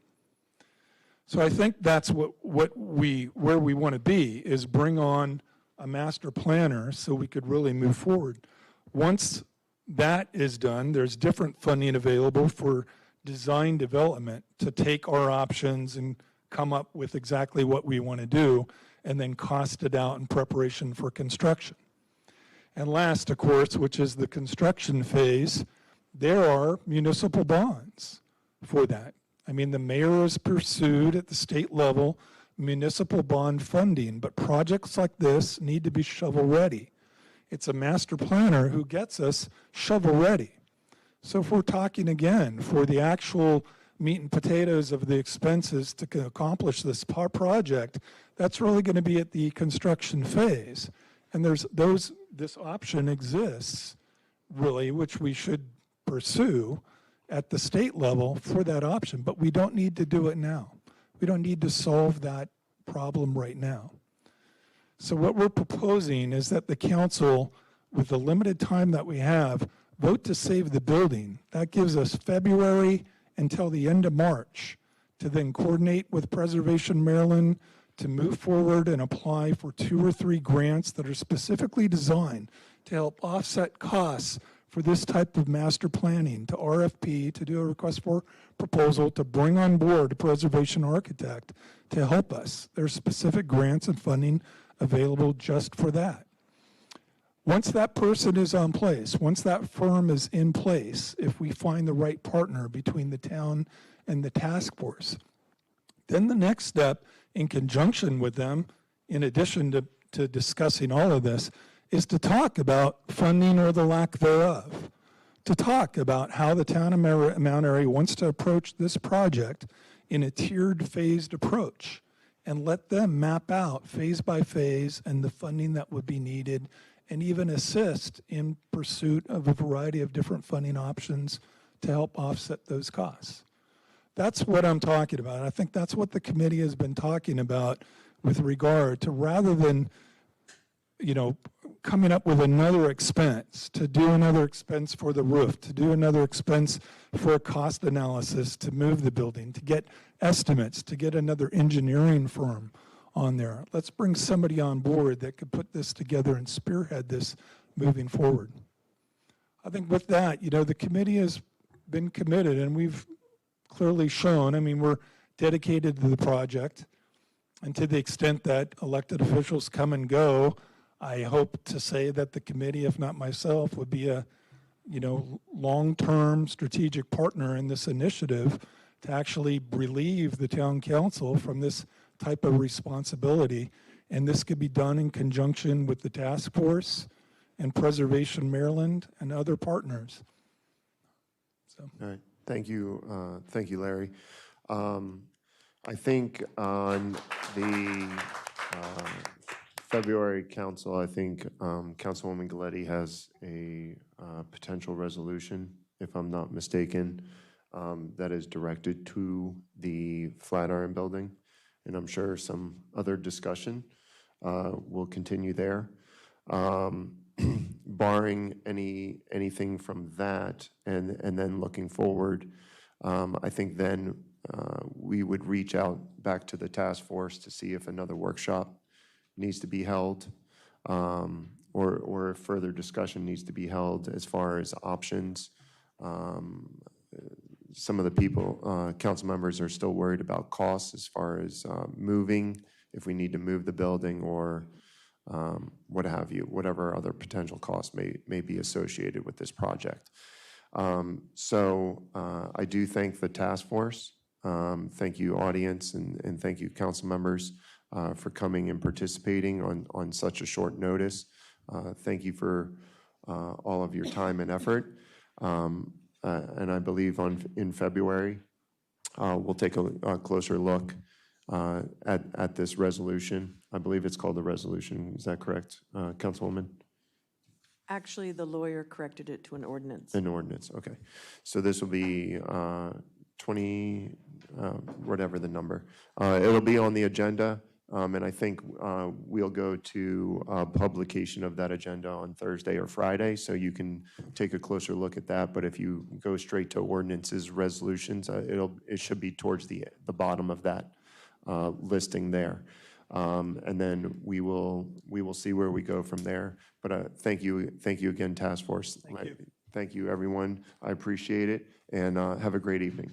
So I think that's where we want to be, is bring on a master planner so we could really move forward. Once that is done, there's different funding available for design development to take our options and come up with exactly what we want to do and then cost it out in preparation for construction. And last, of course, which is the construction phase, there are municipal bonds for that. I mean, the mayor has pursued at the state level municipal bond funding, but projects like this need to be shovel-ready. It's a master planner who gets us shovel-ready. So if we're talking again for the actual meat and potatoes of the expenses to accomplish this project, that's really going to be at the construction phase. And this option exists, really, which we should pursue at the state level for that option, but we don't need to do it now. We don't need to solve that problem right now. So what we're proposing is that the council, with the limited time that we have, vote to save the building. That gives us February until the end of March to then coordinate with Preservation Maryland to move forward and apply for 2 or 3 grants that are specifically designed to help offset costs for this type of master planning, to RFP, to do a request for proposal, to bring on board a preservation architect to help us. There's specific grants and funding available just for that. Once that person is on place, once that firm is in place, if we find the right partner between the town and the task force, then the next step in conjunction with them, in addition to discussing all of this, is to talk about funding or the lack thereof, to talk about how the town of Mount Airy wants to approach this project in a tiered, phased approach, and let them map out phase by phase and the funding that would be needed, and even assist in pursuit of a variety of different funding options to help offset those costs. That's what I'm talking about. I think that's what the committee has been talking about with regard to, rather than, coming up with another expense, to do another expense for the roof, to do another expense for a cost analysis to move the building, to get estimates, to get another engineering firm on there. Let's bring somebody on board that could put this together and spearhead this moving forward. I think with that, the committee has been committed, and we've clearly shown, we're dedicated to the project, and to the extent that elected officials come and go, I hope to say that the committee, if not myself, would be a long-term strategic partner in this initiative to actually relieve the town council from this type of responsibility. And this could be done in conjunction with the task force and Preservation Maryland and other partners. So. All right, thank you, Larry. I think on the February council, I think Councilwoman Galletti has a potential resolution, if I'm not mistaken, that is directed to the Flatiron Building. And I'm sure some other discussion will continue there. Barring anything from that, and then looking forward, I think then we would reach out back to the task force to see if another workshop needs to be held, or if further discussion needs to be held as far as options. Some of the people, council members, are still worried about costs as far as moving, if we need to move the building, or what have you, whatever other potential costs may be associated with this project. So I do thank the task force. Thank you, audience, and thank you, council members, for coming and participating on such a short notice. Thank you for all of your time and effort. And I believe in February, we'll take a closer look at this resolution. I believe it's called the resolution. Is that correct, Councilwoman? Actually, the lawyer corrected it to an ordinance. An ordinance, okay. So this will be 20, whatever the number. It'll be on the agenda And I think we'll go to publication of that agenda on Thursday or Friday, so you can take a closer look at that. But if you go straight to ordinances, resolutions, it should be towards the bottom of that listing there. And then we will see where we go from there. But thank you again, Task Force. Thank you, everyone. I appreciate it, and have a great evening.